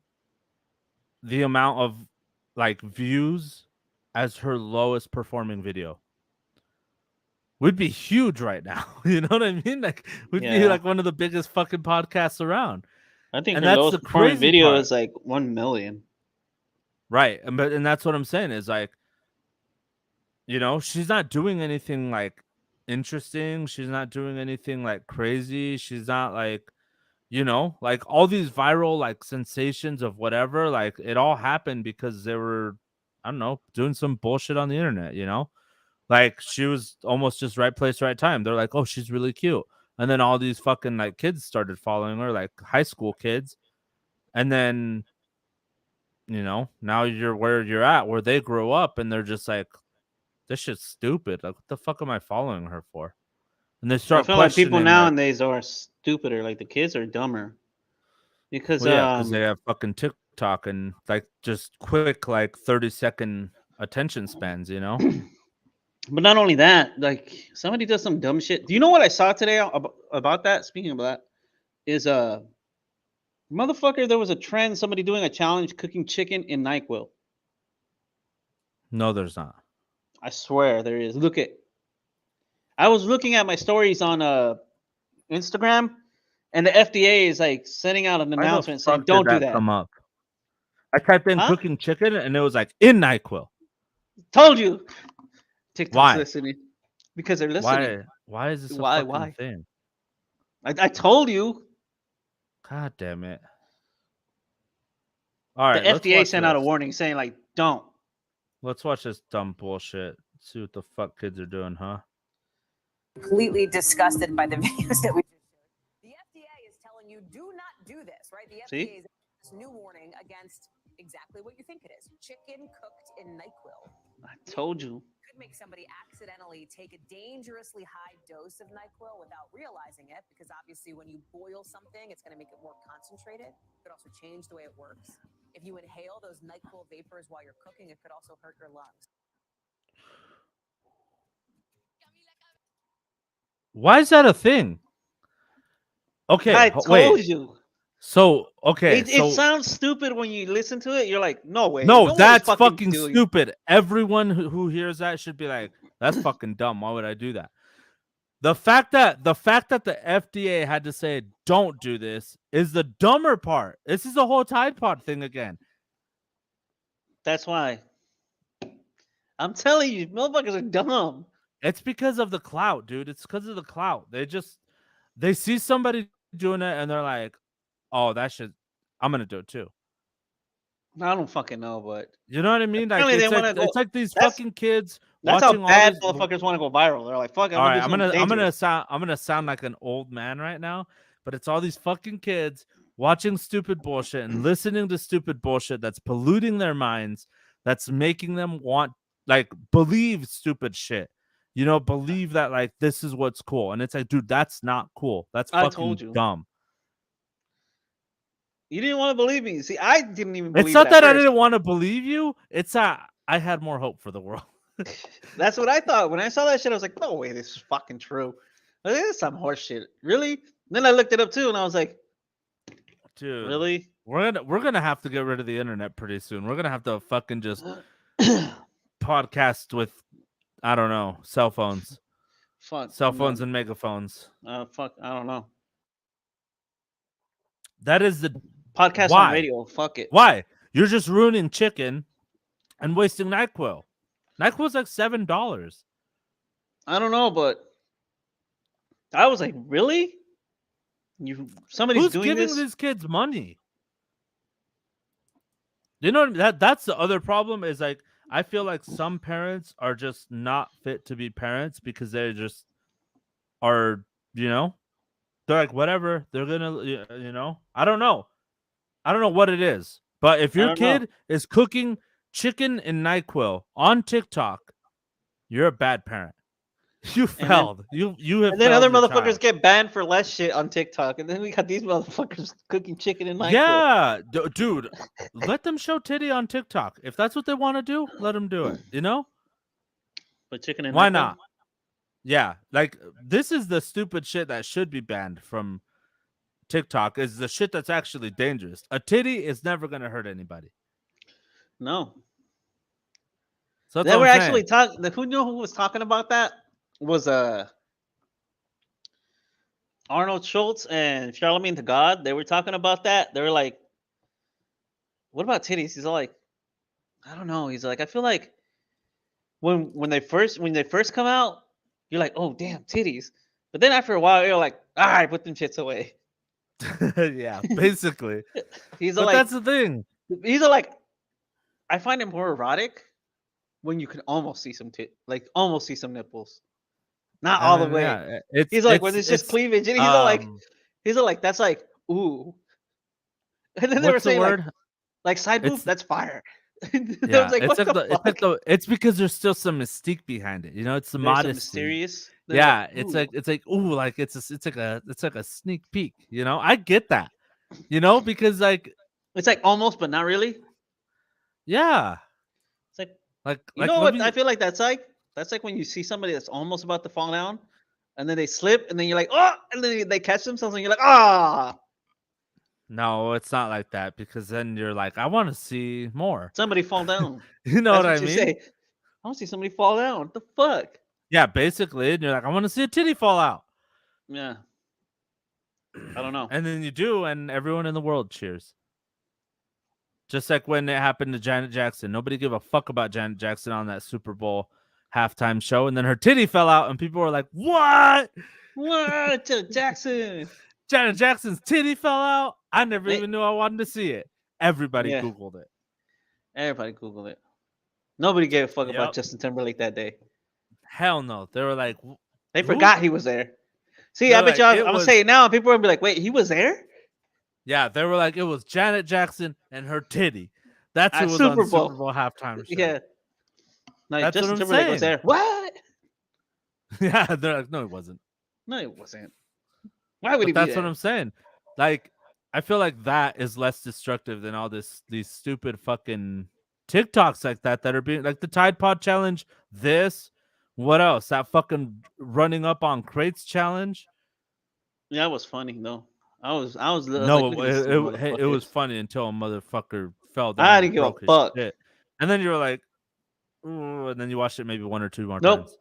the amount of like views as her lowest performing video. We'd be huge right now. You know what I mean? Like we'd be yeah. like one of the biggest fucking podcasts around. I think And her that's lowest the performing crazy video part. is like 1 million. Right. And that's what I'm saying is like, you know, she's not doing anything like interesting. She's not doing anything like crazy. She's not like, you know, like all these viral like sensations of whatever, like it all happened because they were, I don't know, doing some bullshit on the internet, you know? Like she was almost just right place, right time. They're like, oh, she's really cute. And then all these fucking like kids started following her, like high school kids. And then, you know, now you're where you're at, where they grow up and they're just like, this shit's stupid. Like, what the fuck am I following her for? And they I start feel like people questioning, like, nowadays are stupider. Like the kids are dumber because well, yeah, because they have fucking TikTok and like just quick, like 30-second attention spans, you know? but not only that, like somebody does some dumb shit. Do you know what I saw today about that? Speaking of that, is motherfucker, there was a trend, somebody doing a challenge cooking chicken in NyQuil. No, there's not. I swear there is. Look at I was looking at my stories on Instagram, and the FDA is like sending out an Why the announcement saying, fuck did "Don't do that that." come up? I typed in Huh? cooking chicken and it was like in NyQuil. Told you. TikTok's Why? listening because they're listening. Why is this a Why? fucking Why? thing? I told you. God damn it. All The right, let's FDA watch sent out a this. warning saying like, "Don't." Let's watch this dumb bullshit. See what the fuck kids are doing, huh? Completely disgusted by the videos that we just showed. The FDA is telling you do not do this, right? The See? FDA is this new warning against exactly what you think it is: chicken cooked in NyQuil. I told you. Could make somebody accidentally take a dangerously high dose of NyQuil without realizing it, because obviously when you boil something, it's going to make it more concentrated. It could also change the way it works. If you inhale those NyQuil vapors while you're cooking, it could also hurt your lungs. Why is that a thing? Okay, I told wait. you. So okay, It sounds stupid when you listen to it. You're like, no way. no, No one's that's fucking doing. stupid. Everyone who hears that should be like, that's fucking dumb. Why would I do that? The fact that the FDA had to say don't do this is the dumber part. This is the whole Tide Pod thing again. That's why. I'm telling you, motherfuckers are dumb. It's because of the clout, dude. It's because of the clout. They see somebody doing it and they're like, oh, that should I'm gonna do it too. I don't fucking know, but You know what I mean? Like apparently they it's like wanna go. it's like these That's fucking kids that's how watching all bad these. motherfuckers want to go viral. They're like, fuck, I'm All gonna right, do something dangerous. I'm gonna sound like an old man right now, but it's all these fucking kids watching stupid bullshit and listening to stupid bullshit that's polluting their minds, that's making them want like believe stupid shit. You know, believe that like this is what's cool. And it's like, dude, that's not cool. That's I fucking told you. dumb. You didn't want to believe me. See, I didn't even It's believe not it that at I first. didn't want to believe you. It's that I had more hope for the world. That's what I thought. When I saw that shit, I was like, no way, this is fucking true. Like, this is some horse shit. Really? Then I looked it up too, and I was like, Dude, really? we're gonna have to get rid of the internet pretty soon. We're gonna have to fucking just podcast with I don't know cell phones, Fuck. cell phones and megaphones. Fuck. I don't know. That is the Podcast why. on radio. Fuck it. Why you're just ruining chicken and wasting NyQuil. NyQuil's like $7. I don't know, but I was like, really? Somebody's Who's doing giving this? these kids money? You know that's the other problem is like I feel like some parents are just not fit to be parents because they just are, you know, they're like whatever, they're gonna you know, I don't know what it is, but if I your don't know. kid is cooking chicken and NyQuil on TikTok, you're a bad parent. You then- failed. You have And then failed other your motherfuckers child. get banned for less shit on TikTok, and then we got these motherfuckers cooking chicken and NyQuil. Yeah, dude, let them show titty on TikTok. If that's what they want to do, let them do it. You know, But chicken and why NyQuil? not? Yeah, like this is the stupid shit that should be banned from TikTok. Is the shit that's actually dangerous. A titty is never gonna hurt anybody. No. So that's They what were I'm actually saying. talking. Who was talking about that? Was Arnold Schultz and Charlemagne the God. They were talking about that. They were like, "What about titties?" He's all like, "I don't know." He's like, "I feel like when they first come out, you're like, oh damn titties," but then after a while, you're like, "All right, put them shits away." Yeah, basically. He's But all like, that's the thing. he's all like, I find it more erotic when you can almost see almost see some nipples, not all the way. Yeah, it's He's like, when it's just cleavage, and he's all like, that's like, ooh. And then they were what's the saying word? like side boob, It's- that's fire. Yeah, was like, what the fuck? it's because there's still some mystique behind it. You know, it's the There's some modesty. mysterious. They're Yeah, like, it's like ooh, like it's like a sneak peek. You know, I get that. You know, because like it's like almost, but not really. yeah, It's like, like you like know let what me- I feel like that's like? That's like when you see somebody that's almost about to fall down, and then they slip, and then you're like, oh, and then they catch themselves, and you're like, ah, No, it's not like that because then you're like, I want to see more. somebody fall down. You know That's what I you mean? say. I want to see somebody fall down. What the fuck? Yeah, basically, and you're like, I want to see a titty fall out, Yeah. I don't know. and then you do, and everyone in the world cheers. Just like when it happened to Janet Jackson, nobody gave a fuck about Janet Jackson on that Super Bowl halftime show, and then her titty fell out, and people were like, "What? What? Jackson? Janet Jackson's titty fell out? I never They- even knew I wanted to see it." Everybody Yeah. Googled it. Everybody Google it. Nobody gave a fuck Yep. about Justin Timberlake that day. Hell no. They were like, They Who? forgot he was there. See, They're I bet like, you I'm it gonna was- say it now, and people are gonna be like, "Wait, he was there?" yeah, they were like, it was Janet Jackson and her titty. That's who At was Super on Bowl. Super Bowl halftime show. Yeah. Like That's what Justin I'm Timberlake was saying. there. What? Yeah, they're like, no, it wasn't. No, it wasn't. Why would he But be that's there? what I'm saying. Like, I feel like that is less destructive than all these stupid fucking TikToks like that are being like the Tide Pod challenge. This What else? That fucking running up on crates challenge. Yeah, it was funny though. I was like, No, look at these two it was motherfuckers. funny until a motherfucker fell down I and didn't give a broke his fuck. shit. And then you were like, ooh, and then you watched it maybe 1 or 2 more Nope. times.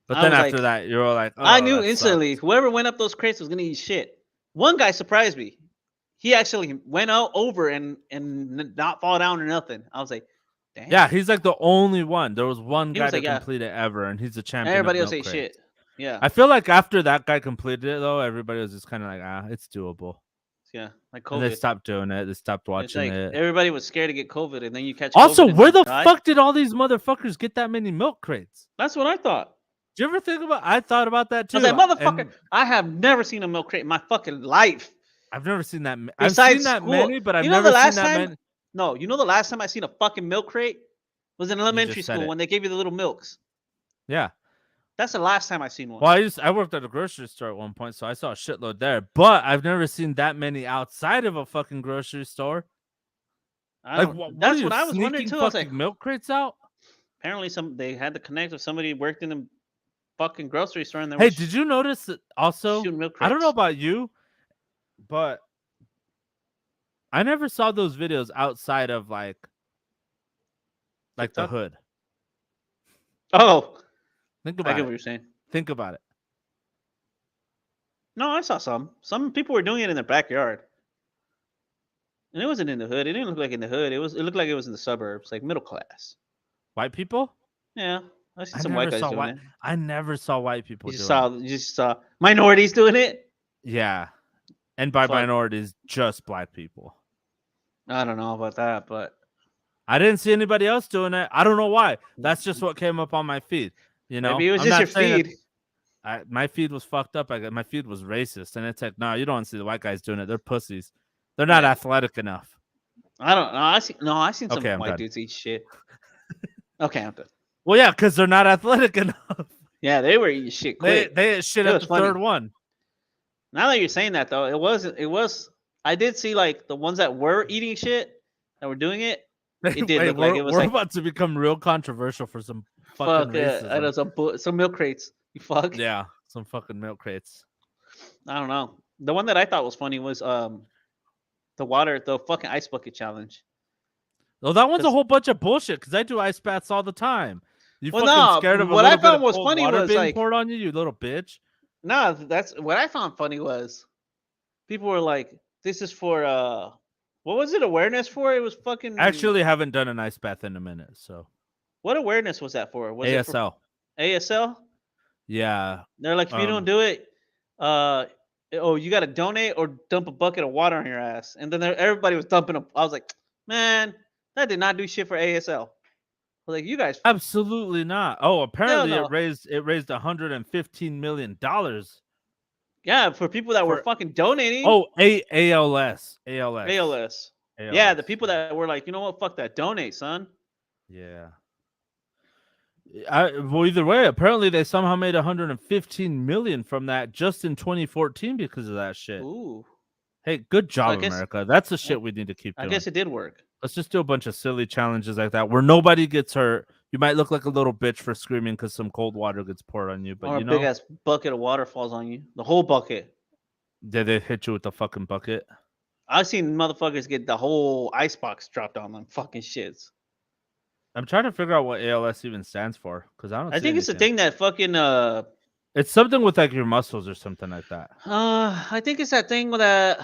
But I then was after like, that, you were like, oh, I knew that instantly sucks. whoever went up those crates was gonna eat shit. One guy surprised me. He actually went out over and not fall down or nothing. I was like, damn. Yeah, he's like the only one. There was one He guy was to like, yeah. complete it ever, and he's the champion Everybody of else milk ate crates. shit. Yeah. I feel like after that guy completed it, though, everybody was just kind of like, it's doable. Yeah. Like And they COVID. stopped doing it. They stopped It's watching like it. everybody was scared to get COVID, and then you catch Also, COVID and where you the die. fuck did all these motherfuckers get that many milk crates? That's what I thought. Do you ever think about? I thought about that too. I was like, motherfucker, and I have never seen a milk crate in my fucking life. I've never seen that. I've Besides seen that school. many, but I've You know never the last seen that time? many. No, you know the last time I seen a fucking milk crate was in elementary said school it. when they gave you the little milks. Yeah. That's the last time I seen one. Well, I worked at a grocery store at one point, so I saw a shitload there. But I've never seen that many outside of a fucking grocery store. Like, That's are what you I was wondering sneaking too. I was fucking like, milk crates out? apparently they had to connect with somebody who worked in the fucking grocery store, and they Hey, were did you notice that also? shooting milk I don't know crates. about you, but I never saw those videos outside of like the TikTok? hood. Oh, Think I about get it. what you're saying. Think about it. No, I saw some. Some people were doing it in their backyard, and it wasn't in the hood. It didn't look like in the hood. It looked like it was in the suburbs, like middle class. White people? Yeah, I see I some never white guys saw doing white. it. I never saw white people You doing it. just saw minorities doing it. Yeah, and by Fuck. minorities, just black people. I don't know about that, but I didn't see anybody else doing it. I don't know why. That's just what came up on my feed. You know, maybe it was I'm just not your saying that- feed. my feed was fucked up. My feed was racist, and it's like, no, you don't want to see the white guys doing it. They're pussies. They're not Yeah. athletic enough. I don't know. I seen some Okay, I'm white done. dudes eat shit. Okay, I'm done. Well, yeah, because they're not athletic enough. Yeah, they were eating shit They quick. ate shit It at was the funny. third one. Now that you're saying that though, it was. I did see like the ones that were eating shit that were doing it. It did look like it was we're like about to become real controversial for some fucking racism. I know some milk crates. You fuck. Yeah, some fucking milk crates. I don't know. The one that I thought was funny was the fucking ice bucket challenge. Well, that one's a 'Cause- whole bunch of bullshit. Because I do ice baths all the time. You Well, fucking no, scared of a what I little bit found of was cold funny water was, being like- poured on you, you little bitch. No, that's what I found funny was people were like, "This is for what was it awareness for?" It was fucking. Actually, haven't done an ice bath in a minute. So what awareness was that for? Was it for ASL. ASL? Yeah. They're like, if you don't do it, you got to donate or dump a bucket of water on your ass. And then everybody was dumping them. I was like, man, that did not do shit for ASL. I was like, you guys, Absolutely not. Oh, apparently no. it raised $115 million. yeah, for people that were For- fucking donating. Oh, ALS. ALS. Yeah, the people that were like, you know what, fuck that, donate, son. Yeah. Well, either way, apparently they somehow made 115 million from that just in 2014 because of that shit. Ooh, Hey, good job, guess- America. That's the shit we need to keep I doing. guess it did work. Let's just do a bunch of silly challenges like that where nobody gets hurt. You might look like a little bitch for screaming because some cold water gets poured on you, but Or you a know, big ass bucket of water falls on you, the whole bucket. they hit you with the fucking bucket. I've seen motherfuckers get the whole ice box dropped on them. Fucking shits. I'm trying to figure out what ALS even stands for because I don't. I see think it's the anything. thing that fucking It's something with like your muscles or something like that. I think it's that thing with that.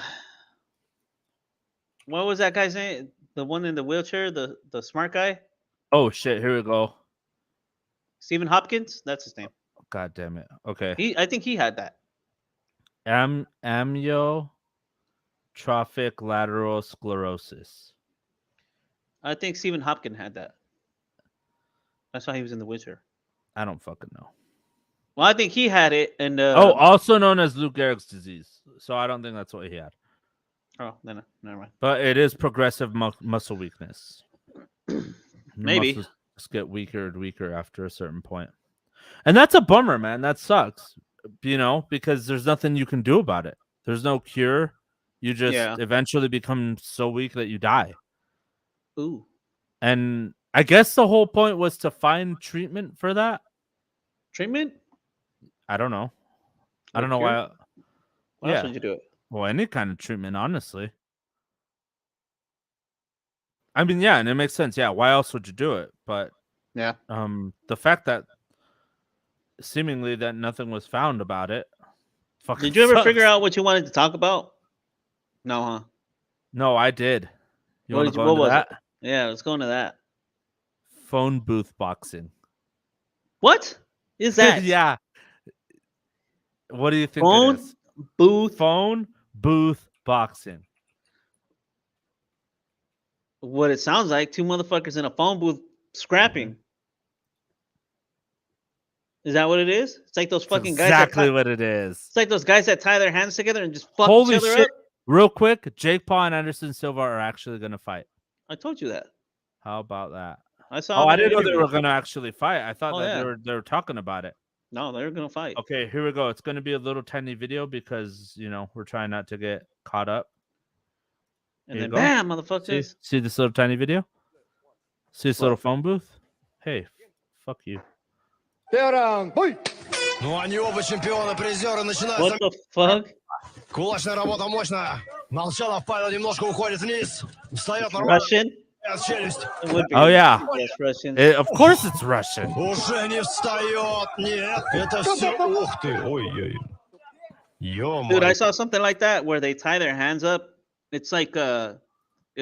What was that guy's name? The one in the wheelchair, the smart guy, Oh shit! Here we go. Stephen Hopkins. That's his name. God damn it. Okay. I think he had that. Amyotrophic lateral sclerosis. I think Stephen Hopkins had that. That's why he was in the wheelchair. I don't fucking know. Well, I think he had it, and Also known as Lou Gehrig's disease. So I don't think that's what he had. then never mind. But it is progressive muscle weakness. Your Maybe. muscles just get weaker and weaker after a certain point. And that's a bummer, man. That sucks. You know, because there's nothing you can do about it. There's no cure. You just eventually become so weak that you die. Ooh, And I guess the whole point was to find treatment for that. Treatment? I don't know. I Or don't know cure? why. Why else Yeah. would you do it? Well, any kind of treatment, honestly. I mean, yeah, and it makes sense. Yeah, why else would you do it? But Yeah. the fact that seemingly that nothing was found about it, fucking Did you ever figure sucks. out what you wanted to talk about? No, huh? No, I did. You want to go What into was that? it? Yeah, let's go into that. Phone booth boxing. What is that? Yeah. What do you think Phone it is? booth. Phone booth boxing. What it sounds like, two motherfuckers in a phone booth scrapping. Is that what it is? It's like those That's fucking guys exactly that what it is. it's like those guys that tie their hands together and just fuck Holy each other shit. up. Real quick, Jake Paul and Anderson Silva are actually going to fight. I told you that. How about that? I saw Oh, them I in didn't an know they were interview. going to actually fight. I thought Oh, that yeah. they were talking about it. No, they're gonna fight. Okay, here we go. It's going to be a little tiny video because, we're trying not to get caught up. And Here then you go. bam, motherfuckers. See this little tiny video? See this little phone booth? Hey, fuck you. Ну, они оба чемпионы, призеры. Начинается What the fuck? кулачная работа мощная. Молчанов Павел немножко уходит вниз. Встает нормально. Russian? Челюсть. It would be. Oh, yeah. Yes, Russian. Of course it's Russian. Уже не встает. Нет, это все. Ух ты. Ой-ой. Ё-моё. Dude, I saw something like that where they tie their hands up. It's like it Oh,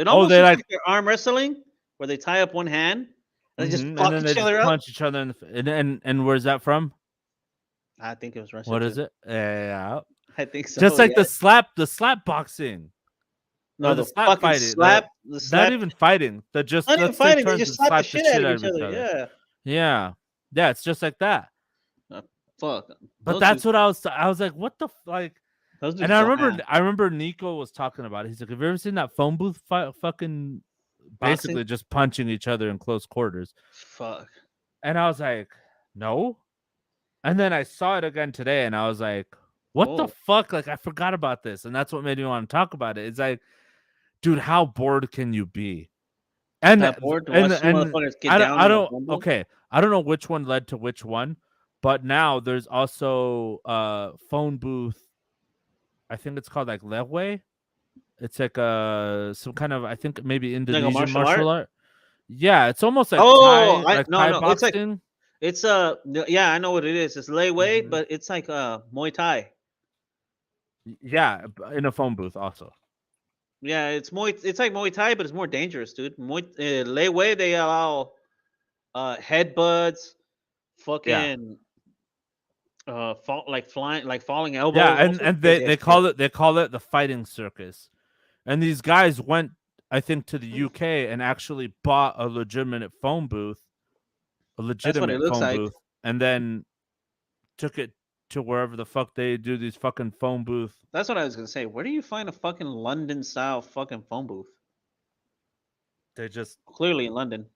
almost they looks like- like they're arm wrestling, where they tie up one hand and they just Mhm, fuck and then each they other just up. punch each other in the and where's that from? I think it was Russian. What too. is it? Yeah. I think so. Just like yeah. the slap boxing. no, or the the slap fucking fighting, slap. The slap. Not even fighting. They're just Not even let's take fighting. They turns just and slap the shit out of each other. Yeah. Yeah, it's just like that. Fuck. But Those that's dudes- what I was like, what the like? those dudes And I go remember ham. I remember Nico was talking about it. He's like, have you ever seen that phone booth fight? Fucking basically Boxing? just punching each other in close quarters. Fuck. And I was like, no. And then I saw it again today, and I was like, what the Whoa. fuck? Like, I forgot about this. And that's what made me want to talk about it. It's like, dude, how bored can you be? And That bored to watch two motherfuckers get down I in a don't phone booth? okay. I don't know which one led to which one, but now there's also phone booth. I think it's called like Leway. It's like some kind of, I think maybe Indonesian martial art? Yeah, it's almost like Oh, Thai, like no, Thai no, it's like- boxing. It's yeah, I know what it is. It's lay weight, Mhm. but it's like Muay Thai. Yeah, in a phone booth also. Yeah, it's like Muay Thai, but it's more dangerous, dude. Lay weight, they allow headbutts, fucking falling elbows. Yeah, all and sorts of they crazy ass call shit. it the fighting circus, and these guys went, I think, to the UK and actually bought a legitimate phone booth, looks phone like. booth, and then took it to wherever the fuck they do these fucking phone booth. That's what I was gonna say. Where do you find a fucking London style fucking phone booth? They just Clearly in London.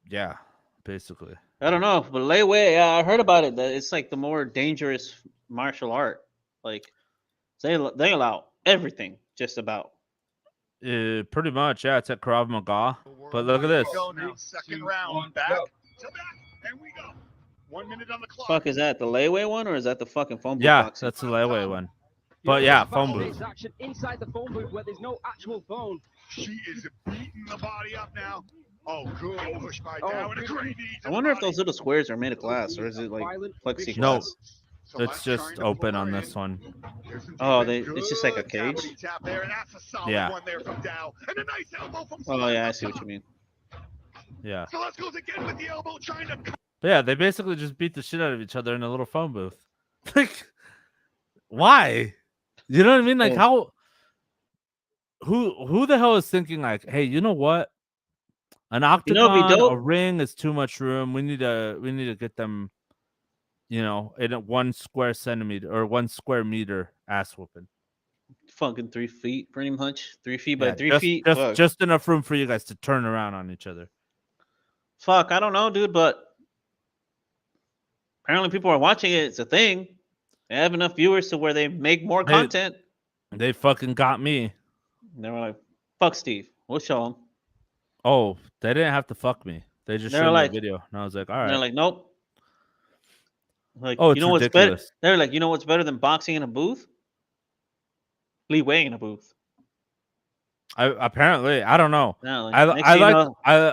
yeah, basically. I don't know, but lay weight. Yeah, I heard about it. That it's like the more dangerous martial art. Like they allow everything, just about. Pretty much, yeah. It's at Krav Maga. But look at this. Go now. Second round. Back. To back. And we go. 1 minute on the clock. Fuck, is that the layway one or is that the fucking phone booth? Yeah, boxing? that's the Leway one. But yeah, phone booth. Action inside the phone booth where there's no actual phone. She is beating the body up now. Oh, good push by Oh, down. And a good. great knee to I the wonder if body. those little squares are made of glass or is it like plexiglass? No. So It's that's just trying to open pull on her this in. one. Here's some Oh, defense. it's just like a Good cage? tappity tap there, and that's a solid Yeah. one there from Dow. And a nice elbow from Oh yeah, I Slaughter see what up you mean. Yeah. top. So let's go again with the elbow, trying to But yeah, they basically just beat the shit out of each other in a little phone booth. Like, why? You know what I mean? Like, Yeah. how? Who the hell is thinking like, hey, you know what? An You know what'd be octagon, a dope? ring is too much room. We need to get them, in a 1 square centimeter or 1 square meter ass whooping. Fucking 3 feet, pretty much. 3 feet by Yeah, 3 just, feet. Just, Fuck. just enough room for you guys to turn around on each other. Fuck, I don't know, dude, but apparently people are watching it. It's a thing. They have enough viewers to where they make more They- content. They fucking got me. And they were like, "Fuck Steve, we'll show him." Oh, they didn't have to fuck me. They just They're showed like- me a video, and I was like, all And right. they're like, "Nope." Like, Oh, you it's know what's better? ridiculous. They're like, you know what's better than boxing in a booth? Leeway in a booth. Apparently, I don't know. No, I next I thing you like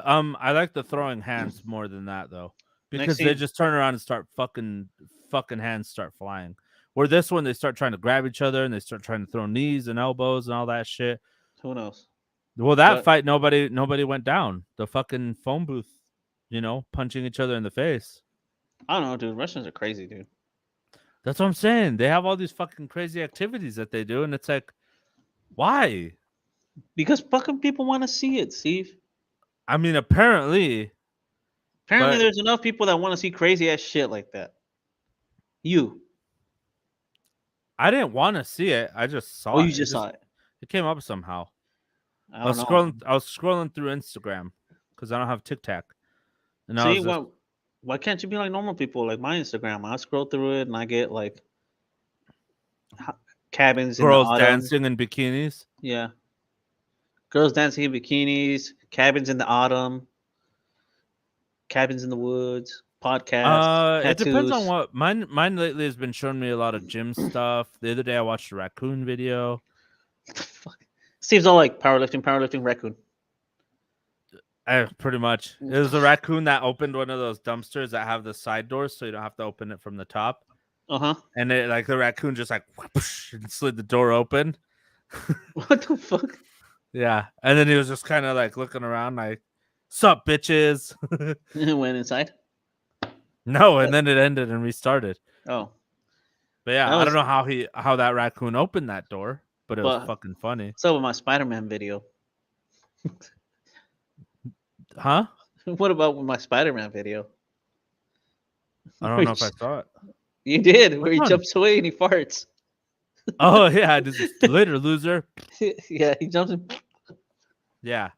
know, I like the throwing hands more than that though, next because they thing, just turn around and start fucking hands start flying. Where this one, they start trying to grab each other and they start trying to throw knees and elbows and all that shit. who knows? Well, that But fight, nobody went down. The fucking phone booth, punching each other in the face. I don't know, dude. Russians are crazy, dude. That's what I'm saying. They have all these fucking crazy activities that they do, and it's like, why? Because fucking people want to see it, Steve. I mean, apparently, Apparently, but there's enough people that want to see crazy ass shit like that. You. I didn't want to see it. I just saw Oh, it. you just saw it. It came up somehow. I I don't was know. scrolling. I was scrolling through Instagram because I don't have TikTok, and I See, was just, why can't you be like normal people? Like my Instagram, I scroll through it and I get like cabins in the girls autumn. dancing in bikinis. Yeah. Girls dancing in bikinis, cabins in the autumn, cabins in the woods, podcasts, It depends on tattoos. what mine lately has been showing me a lot of gym stuff. The other day I watched a raccoon video. What the fuck? Steve's all like powerlifting, raccoon. Pretty much. It was a raccoon that opened one of those dumpsters that have the side doors, so you don't have to open it from the top. Uh-huh. And it, like, the raccoon just like whoosh, and slid the door open. What the fuck? Yeah, and then he was just kind of like looking around, like, "Sup, bitches?" Went inside. No, and then it ended and restarted. Oh. But yeah, That I don't was- know how that raccoon opened that door, but it was But- fucking funny, What's up with my Spider-Man video? huh? What about with my Spider-Man video? I don't know if I saw it. You did, where Which he one? jumps away and he farts. Oh yeah, just later, loser. Yeah, he jumps in. Yeah,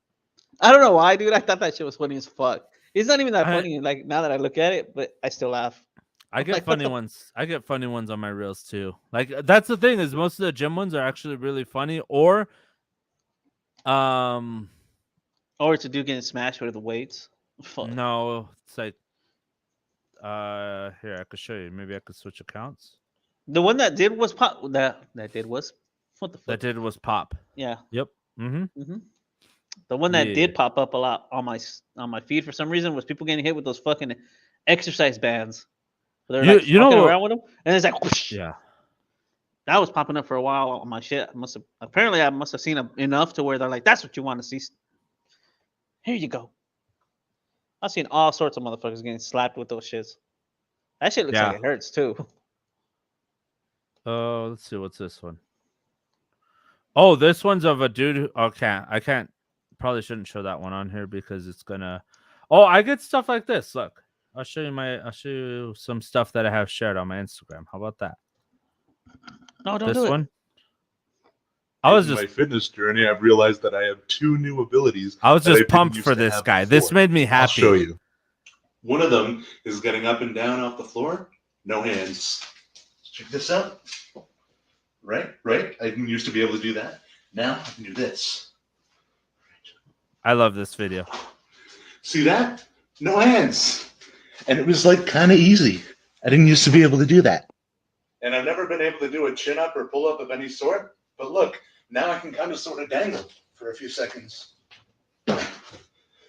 I don't know why, dude. I thought that shit was funny as fuck. It's not even that I- funny, like now that I look at it, but I still laugh. I get Like, what funny the- ones. I get funny ones on my reels too. Like that's the thing is most of the gym ones are actually really funny, or Or it's a dude getting smashed with the weights. Fuck. no, it's like here I could show you. Maybe I could switch accounts. The one that did was pop. That did was what the fuck? That did was pop. Yeah. Yep. Mm-hmm. The one that Yeah. did pop up a lot on my feed for some reason was people getting hit with those fucking exercise bands. They're You- like you know fucking what- around with them, and it's like whoosh. Yeah. That was popping up for a while on my shit. I must have seen enough to where they're like, that's what you want to see. Here you go. I've seen all sorts of motherfuckers getting slapped with those shits. That shit looks Yeah. like it hurts too. Oh, let's see. What's this one? Oh, this one's of a dude. Okay, I can't. Probably shouldn't show that one on here because it's gonna. Oh, I get stuff like this. Look, I'll show you some stuff that I have shared on my Instagram. How about that? No, don't This do it. one. I was In my just fitness journey, I've realized that I have two new abilities. I was that I just didn't pumped used for to this have guy. This before. made me happy. I'll show you. One of them is getting up and down off the floor, no hands. Check this out. Right. I didn't used to be able to do that. Now I can do this. I love this video. See that? No hands. And it was like kind of easy. I didn't used to be able to do that. And I've never been able to do a chin up or pull up of any sort. But look, now I can kind of sort of dangle for a few seconds.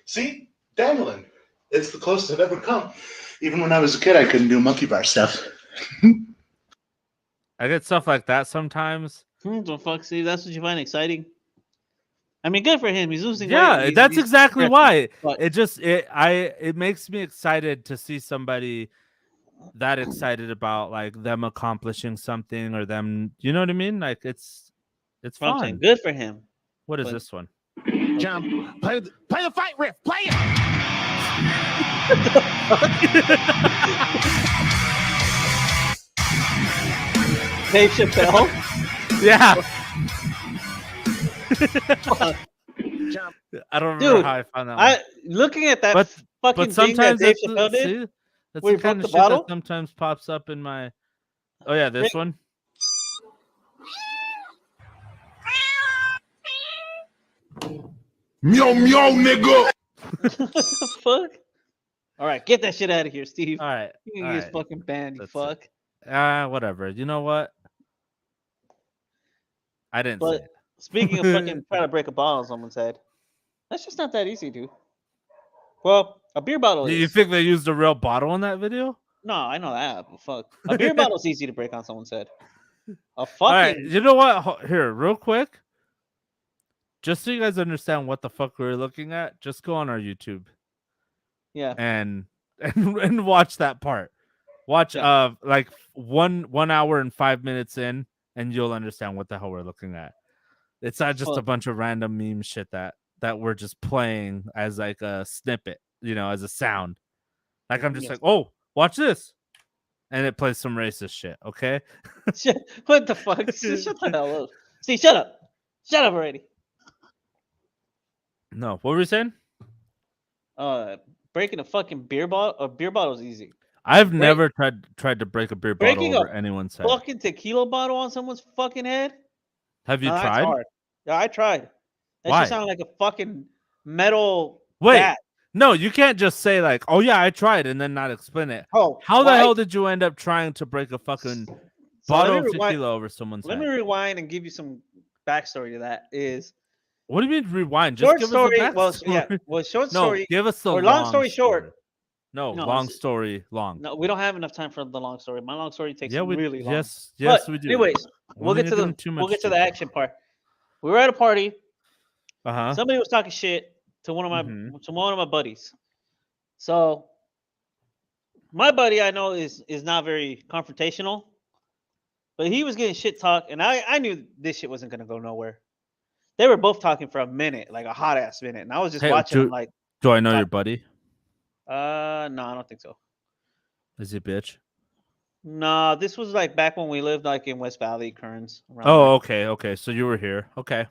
See? Dangling. It's the closest I've ever come. Even when I was a kid, I couldn't do monkey bar stuff. I get stuff like that sometimes. The fuck, Steve? That's what you find exciting? I mean, good for him. He's losing weight. Yeah, He's- that's he's exactly stretching. why. But- It makes me excited to see somebody that excited about like them accomplishing something or them, you know what I mean? Like it's I'm saying, fun. good for him. What is but- this one? Jump. Play the fight riff. Play it. Dave Chappelle. Yeah. Fuck. Jump. I don't remember Dude, how I found that one. Looking at that But fucking But thing that sometimes Dave that's the, Chappelle did. see, that's where the he broke kind of the shit that bottle? sometimes pops up in my. Oh yeah, this one. Meow meow, nigga. Fuck. All right, get that shit out of here, Steve. All right. You all can get right. fucking banned, you That's fuck. Whatever. You know what? I didn't But say speaking of fucking trying to break a bottle on someone's head, that's just not that easy, dude. Well, a beer bottle it. You is. think they used a real bottle in that video? No, I know that, but fuck. A beer bottle is easy to break on someone's head. A All right. fucking You know what? Here, real quick. Just so you guys understand what the fuck we're looking at, just go on our YouTube yeah. and and watch that part. Watch Yeah. like 1 hour and 5 minutes in, and you'll understand what the hell we're looking at. It's not just a Fuck. bunch of random meme shit that we're just playing as like a snippet, as a sound. Like I'm just Yes. like, oh, watch this, and it plays some racist shit. Okay. What the fuck? Shut the hell up. Steve, shut up. Shut up already. No, what were we saying? Breaking a fucking beer bottle is easy. I've Break- never tried to break a beer bottle Breaking over a anyone's head. fucking tequila bottle on someone's fucking head? Have you No, that's tried? hard. Yeah, I tried. That Why? just sounded like a fucking metal Wait, bat. no, you can't just say like, "Oh yeah, I tried," and then not explain it. Oh, How the why? hell did you end up trying to break a fucking So bottle let of me rewind. tequila over someone's Let head? me rewind and give you some backstory to that. Is What do you mean rewind? Just short give story. us a Well, backstory. yeah. Well, short No, story. give us the or long story short. story. No, No, long it's- story long. No, we don't have enough time for the long story. My long story takes Yeah, we really long. yes, But we do. anyways, we'll Only get to giving the too we'll much get to the detail. action part. We were at a party. Uh-huh. Somebody was talking shit to one of my buddies. So my buddy I know is not very confrontational, but he was getting shit talk, and I knew this shit wasn't gonna go nowhere. They were both talking for a minute, like a hot ass minute, and I was just Hey, watching them like, do I know talk- your buddy? no, I don't think so. Is he a bitch? No, this was like back when we lived like in West Valley, Kearns. around Oh, there. okay. So you were here. Okay.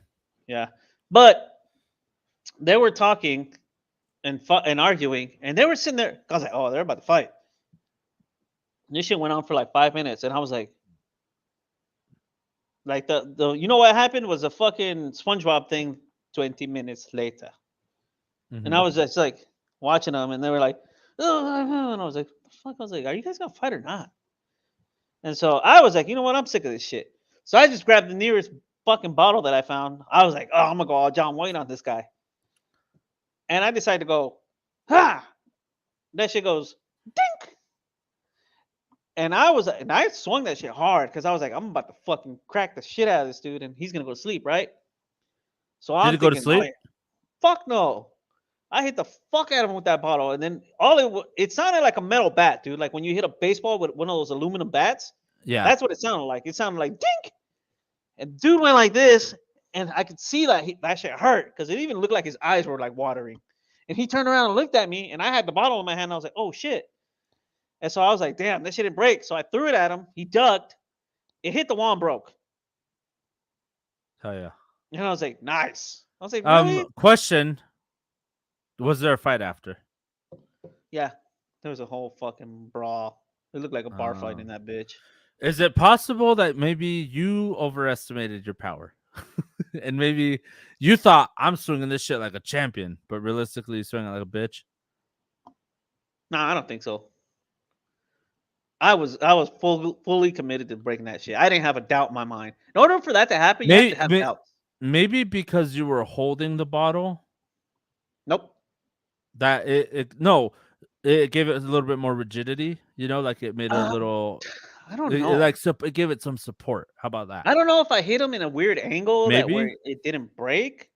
Yeah, but they were talking and arguing, and they were sitting there. I was like, "Oh, they're about to fight." And this shit went on for like 5 minutes, and I was like, the you know what happened was a fucking SpongeBob thing. 20 minutes later, and I was just like watching them, and they were like, "Oh," and I was like, "The fuck?" I was like, "Are you guys gonna fight or not?" And so I was like, "You know what? I'm sick of this shit." So I just grabbed the nearest fucking bottle that I found. I was like, "Oh, I'm gonna go all John Wayne on this guy." And I decided to go, ha! That shit goes, dink! And I swung that shit hard because I was like, I'm about to fucking crack the shit out of this dude, and he's gonna go to sleep, right? So I'm Did he go to thinking, sleep? like, fuck no. I hit the fuck out of him with that bottle, and then it sounded like a metal bat, dude. Like when you hit a baseball with one of those aluminum bats. Yeah. That's what it sounded like. It sounded like dink. And dude went like this, and I could see that that shit hurt because it even looked like his eyes were like watering. And he turned around and looked at me, and I had the bottle in my hand. And I was like, "Oh shit!" And so I was like, "Damn, that shit didn't break." So I threw it at him. He ducked. It hit the wall and broke. Hell yeah. And I was like, "Nice." I was like, "Really?" Question: was there a fight after? Yeah, there was a whole fucking brawl. It looked like a bar fight in that bitch. Is it possible that maybe you overestimated your power? And maybe you thought I'm swinging this shit like a champion, but realistically, you're swinging like a bitch. No, I don't think so. I was fully committed to breaking that shit. I didn't have a doubt in my mind. In order for that to happen, you have to have doubts. Maybe because you were holding the bottle. Nope. That it gave it a little bit more rigidity. Like it made a little. I don't know. It gave it some support. How about that? I don't know if I hit him in a weird angle that where it didn't break,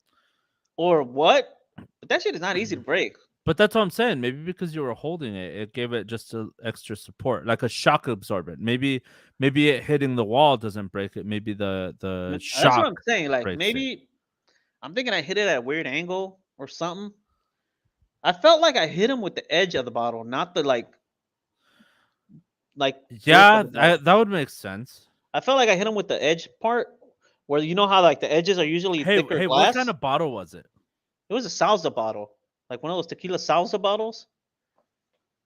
or what. But that shit is not easy to break. But that's what I'm saying. Maybe because you were holding it, it gave it just a extra support, like a shock absorbent. Maybe it hitting the wall doesn't break it. Maybe the shock. That's what I'm saying. Like breaks maybe I'm thinking I hit it at a weird angle or something. I felt like I hit him with the edge of the bottle, not the like. Yeah, that would make sense. I felt like I hit him with the edge part, where you know how like the edges are usually thicker glass. What kind of bottle was it? It was a salsa bottle, like one of those tequila salsa bottles.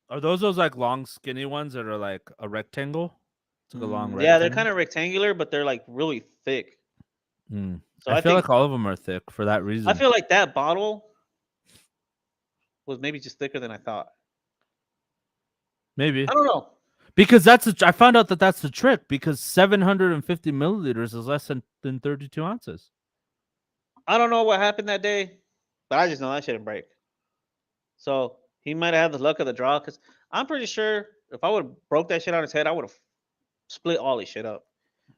Are those like long, skinny ones that are like a rectangle? It's like a long rectangle. Yeah, they're kind of rectangular, but they're like really thick. So I feel think, like all of them are thick for that reason. I feel like that bottle was maybe just thicker than I thought. Maybe I don't know. because I found out that that's the trick because 750 milliliters is less than 32 ounces. I don't know what happened that day, but I just know that shit didn't break. So he might have had the luck of the draw because I'm pretty sure if I would have broke that shit on his head, I would have split all his shit up.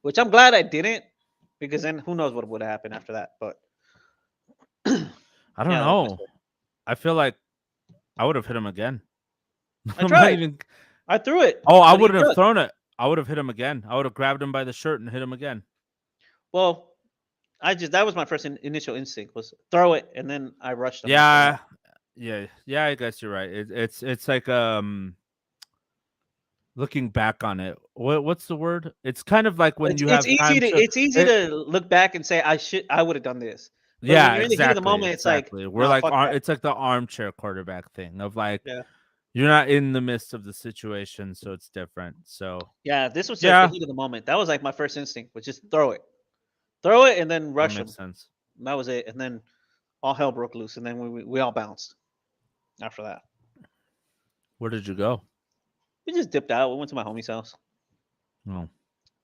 Which I'm glad I didn't, because then who knows what would have happened after that. But I don't yeah, that's my know. story. I feel like I would have hit him again. I I'm not tried. even. I threw it. Oh, I but he wouldn't have ducked. thrown it. I would have hit him again. I would have grabbed him by the shirt and hit him again. Well, that was my first initial instinct was throw it, and then I rushed him. after that. Yeah. I guess you're right. It's like looking back on it. What's the word? It's kind of like when you It's have time to. it's easy to look back and say I would have done this. But when Yeah, you're in the heat of the moment, it's like We're nah, like fuck that. it's like the armchair quarterback thing of like Yeah. you're not in the midst of the situation, so it's different. So Yeah, this was Yeah. the heat of the moment. That was like my first instinct was just throw it, and then that rush him. makes sense. That was it, and then all hell broke loose, and then we all bounced. After that, Where did you go? we just dipped out. We went to my homie's house. Oh,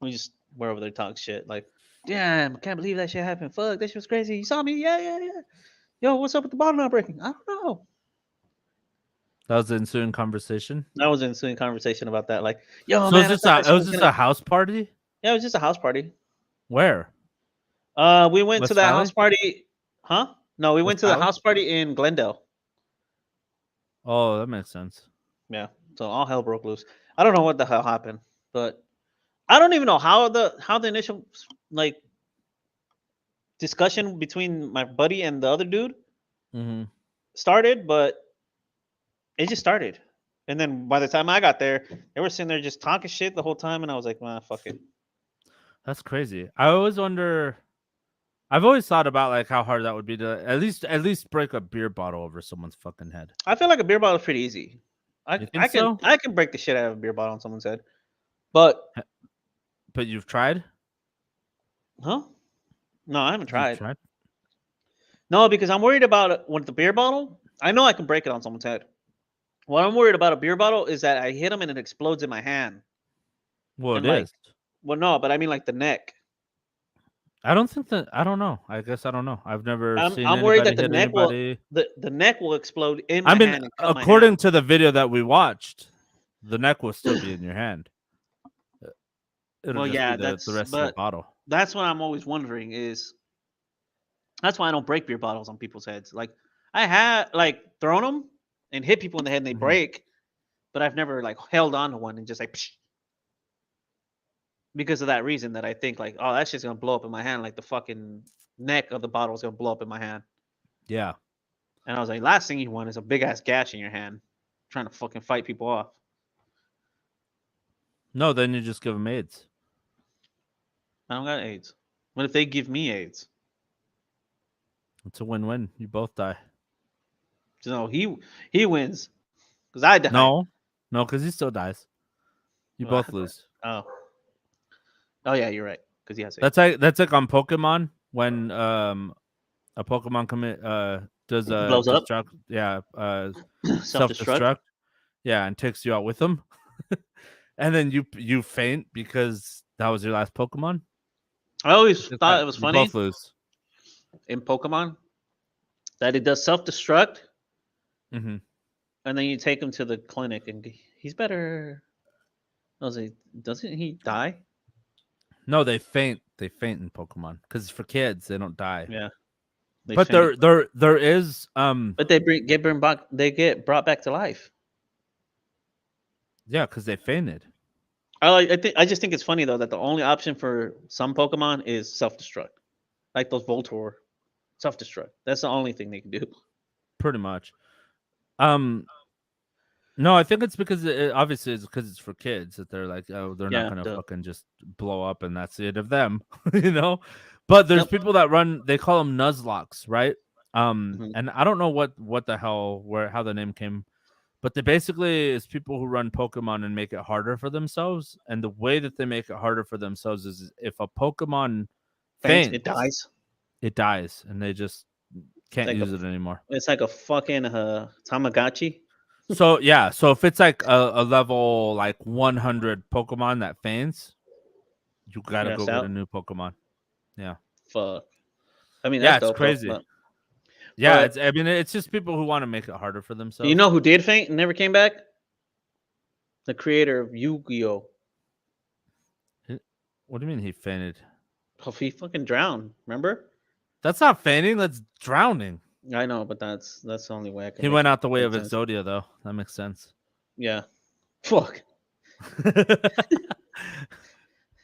We just were over there talking shit. Like, damn, I can't believe that shit happened. Fuck, that shit was crazy. You saw me? Yeah. Yo, what's up with the bottle not breaking? I don't know. that was the ensuing conversation. That was an ensuing conversation about that. Like, yo, So man, is I this thought that shit was just gonna... a house party? Yeah, it was just a house party. Where? We went West to that Valley? house party. Huh? No, we went West to the Valley? house party in Glendale. Oh, that makes sense. Yeah. So all hell broke loose. I don't know what the hell happened, but I don't even know how the initial like discussion between my buddy and the other dude Mm-hmm. started, but it just started. And then by the time I got there, they were sitting there just talking shit the whole time, and I was like, "Man, fuck it." That's crazy. I always wonder. I've always thought about like how hard that would be to at least break a beer bottle over someone's fucking head. I feel like a beer bottle is pretty easy. You think so? I can break the shit out of a beer bottle on someone's head, but But you've tried? huh? No, I haven't You've tried. tried? No, because I'm worried about it with the beer bottle. I know I can break it on someone's head. What I'm worried about a beer bottle is that I hit them and it explodes in my hand. Well, And it like, is. well, no, but I mean like the neck. I don't think that. I don't know. I guess I don't know. I've never seen I'm worried anybody that hit anybody. the neck will explode in I my mean, hand and cut my according hand. to the video that we watched, the neck will still be in your hand. It'll Well, just yeah, be the rest of the but bottle. that's what I'm always wondering is that's why I don't break beer bottles on people's heads. Like I have like thrown them and hit people in the head and they Mhm. break, but I've never like held on to one and just like psh, because of that reason that I think like, oh, that shit's gonna blow up in my hand, like the fucking neck of the bottle is gonna blow up in my hand. Yeah. And I was like, last thing you want is a big ass gash in your hand, trying to fucking fight people off. No, then you just give them AIDS. I don't got AIDS. What if they give me AIDS? It's a win-win. You both die. So he wins because I died. No, because he still dies. You Well, both lose. Oh yeah, you're right. Because he has AIDS. That's like on Pokemon when a Pokemon does a Blows up? destruct, yeah, Self-destruct. self-destruct, yeah, and takes you out with them, and then you faint because that was your last Pokemon. I always Just thought that- it was you funny both lose. in Pokemon that it does self-destruct, Mm-hmm. and then you take him to the clinic and he's better. Doesn't he die? No, they faint. They faint in Pokemon because for kids they don't die. Yeah. They But faint. there is But they get brought back to life. yeah, because they fainted. I just think it's funny though that the only option for some Pokemon is self-destruct, like those Voltorb, self-destruct. That's the only thing they can do. Pretty much. No, I think it's because obviously it's because it's for kids that they're like, oh, they're Yeah, not gonna duh. fucking just blow up and that's it of them, you know. But there's Yep. people that run. They call them Nuzlocks, right? Mhm. And I don't know what the hell how the name came, but they basically is people who run Pokemon and make it harder for themselves. And the way that they make it harder for themselves is if a Pokemon faints, It dies. it dies, and they just can't Like use it anymore. It's like a fucking Tamagotchi. So yeah, so if it's like a level like 100 Pokemon that faints, you gotta Yeah, go get a out. new Pokemon. Yeah, Fuck. I mean, yeah, that's it's dope though. crazy. Yeah, But it's. I mean, it's just people who want to make it harder for you themselves. know who did faint and never came back? The creator of Yu-Gi-Oh. What do you mean he fainted? Oh, he fucking drowned. Remember? That's not fainting. That's drowning. I know, but that's the only way I can He make went it out the way make of sense. Exodia, though. That makes sense. Yeah. Fuck.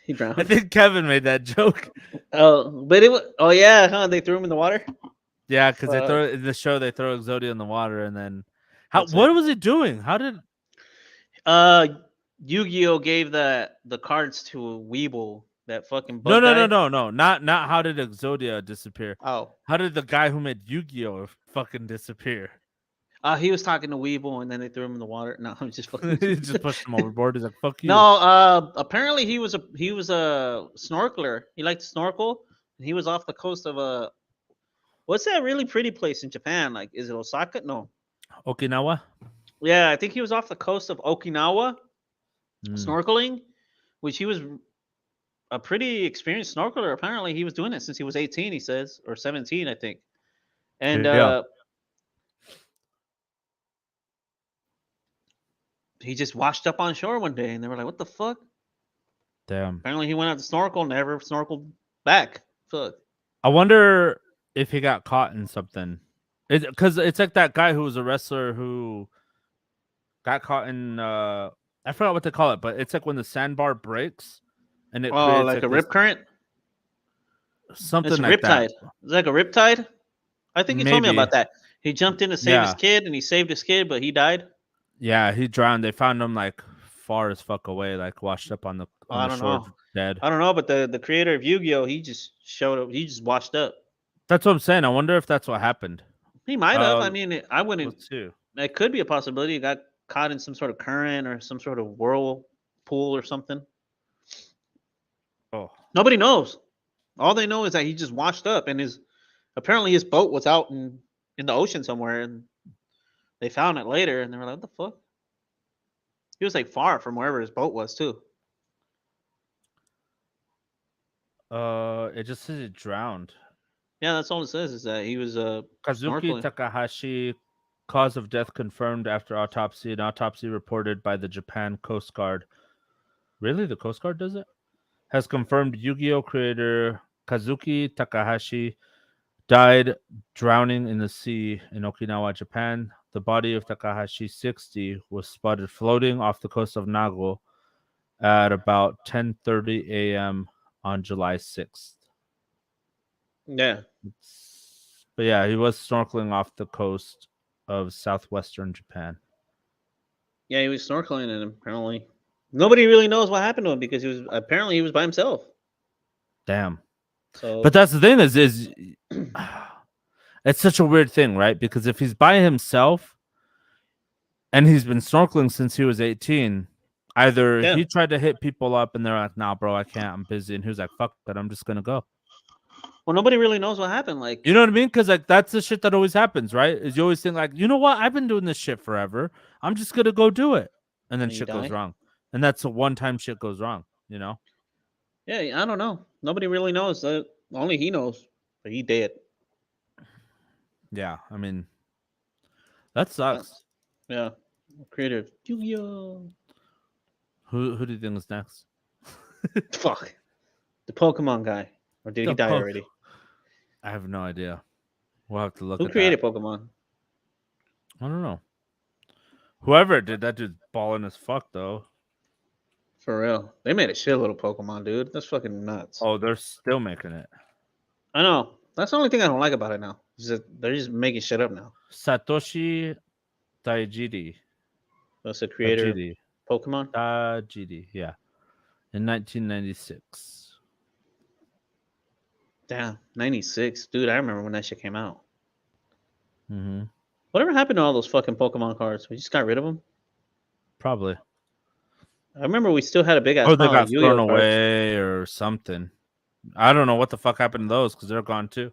He I drowned. think Kevin made that joke. Oh, but it was. Oh yeah, huh? They threw him in the water. Yeah, because they Fuck. throw in the show they throw Exodia in the water, and then how? That's What it. was he doing? How did? Uh, Yu-Gi-Oh gave the cards to Weeble, that fucking No, bug no, no, guy. no, no. Not how did Exodia disappear? Oh, How did the guy who made Yu-Gi-Oh fucking disappear? he was talking to Weeble, and then they threw him in the water. No, I'm just fucking. He just pushed him overboard. He's like, "Fuck you." No, apparently he was a snorkeler. He liked to snorkel, and he was off the coast of what's that really pretty place in Japan? Like, is it Osaka? No. Okinawa. Yeah, I think he was off the coast of Okinawa Mm. snorkeling, which he was a pretty experienced snorkeler. Apparently, he was doing it since he was 18. He says, or 17, I think. And Yeah. he just washed up on shore one day, and they were like, "What the fuck?" Damn. Apparently, he went out to snorkel, never snorkeled back. Fuck. I wonder if he got caught in something. Because it's like that guy who was a wrestler who got caught in. I forgot what they call it, but it's like when the sandbar breaks, and it Oh, creates like a this- rip current. something It's a like that. riptide. It's like a riptide. I think he told me Maybe. about that. He jumped in to save his Yeah. kid, and he saved his kid, but he died. Yeah, he drowned. They found him like far as fuck away, like washed up on the I don't shore, know. dead. I don't know, but the creator of Yu-Gi-Oh, he just showed up. He just washed up. That's what I'm saying. I wonder if that's what happened. He might have. Uh, I mean, I wouldn't. Let's see. It could be a possibility. He got caught in some sort of current or some sort of whirlpool or something. Oh, Nobody knows. All they know is that he just washed up, and apparently his boat was out in the ocean somewhere, and they found it later, and they were like, "What the fuck?" He was like far from wherever his boat was too. it just says it drowned. Yeah, that's all it says is that he was Kazuki snorkeling. Takahashi, cause of death confirmed after autopsy. An autopsy reported by the Japan Coast Guard. Really, the Coast Guard does it? Has confirmed Yu-Gi-Oh creator Kazuki Takahashi died drowning in the sea in Okinawa, Japan. The body of Takahashi, 60, was spotted floating off the coast of Nago at about 10:30 a.m. on July 6th. Yeah, But yeah, he was snorkeling off the coast of southwestern Japan. yeah, he was snorkeling, and apparently nobody really knows what happened to him because he was by himself. Damn. So, But that's the thing is it's such a weird thing, right? Because if he's by himself and he's been snorkeling since he was 18, either Yeah. he tried to hit people up and they're like, "Nah, bro, I can't. I'm busy." And he was like, "Fuck that. I'm just gonna go." well, nobody really knows what happened. Like, You know what I mean? Because like that's the shit that always happens, right? Is you always think like, you know what? I've been doing this shit forever. I'm just gonna go do it, and then And you shit goes die? wrong. And that's the one time shit goes wrong. You know? yeah, I don't know. Nobody really knows. Only he knows. But he dead. Yeah. I mean, that sucks. Yeah. Creator of Yu-Gi-Oh. Who do you think is next? Fuck. The Pokemon guy. Or did he The die Poke- already? I have no idea. We'll have to look Who at created that. Pokemon? I don't know. Whoever did that dude's balling as fuck though. For real. They made a shitload of Pokemon, dude. That's fucking nuts. Oh, they're still making it. I know. That's the only thing I don't like about it now. Is that they're just making shit up now. Satoshi Tajiri. That's the creator of Tajiri. Pokemon. Tajiri, yeah. In 1996. Damn. 96. Dude, I remember when that shit came out. Mm-hmm. Whatever happened to all those fucking Pokemon cards? We just got rid of them? Probably. I remember we still had a big ass Oh, they pile got of Yu-Gi-Oh thrown cards. away or something. I don't know what the fuck happened to those because they're gone too.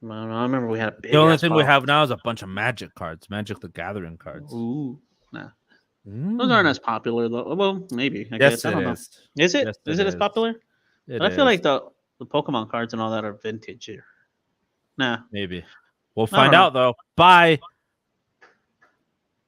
I remember we had a big. The only ass thing we pile. have now is a bunch of Magic cards, Magic the Gathering cards. Ooh, nah. Those aren't as popular though. Well, maybe. I Yes, guess. I it don't know. is. Is it? Yes, Is it as popular? It But I feel is. like the Pokemon cards and all that are vintage here. Nah. Maybe. We'll I don't find know. out though. Bye.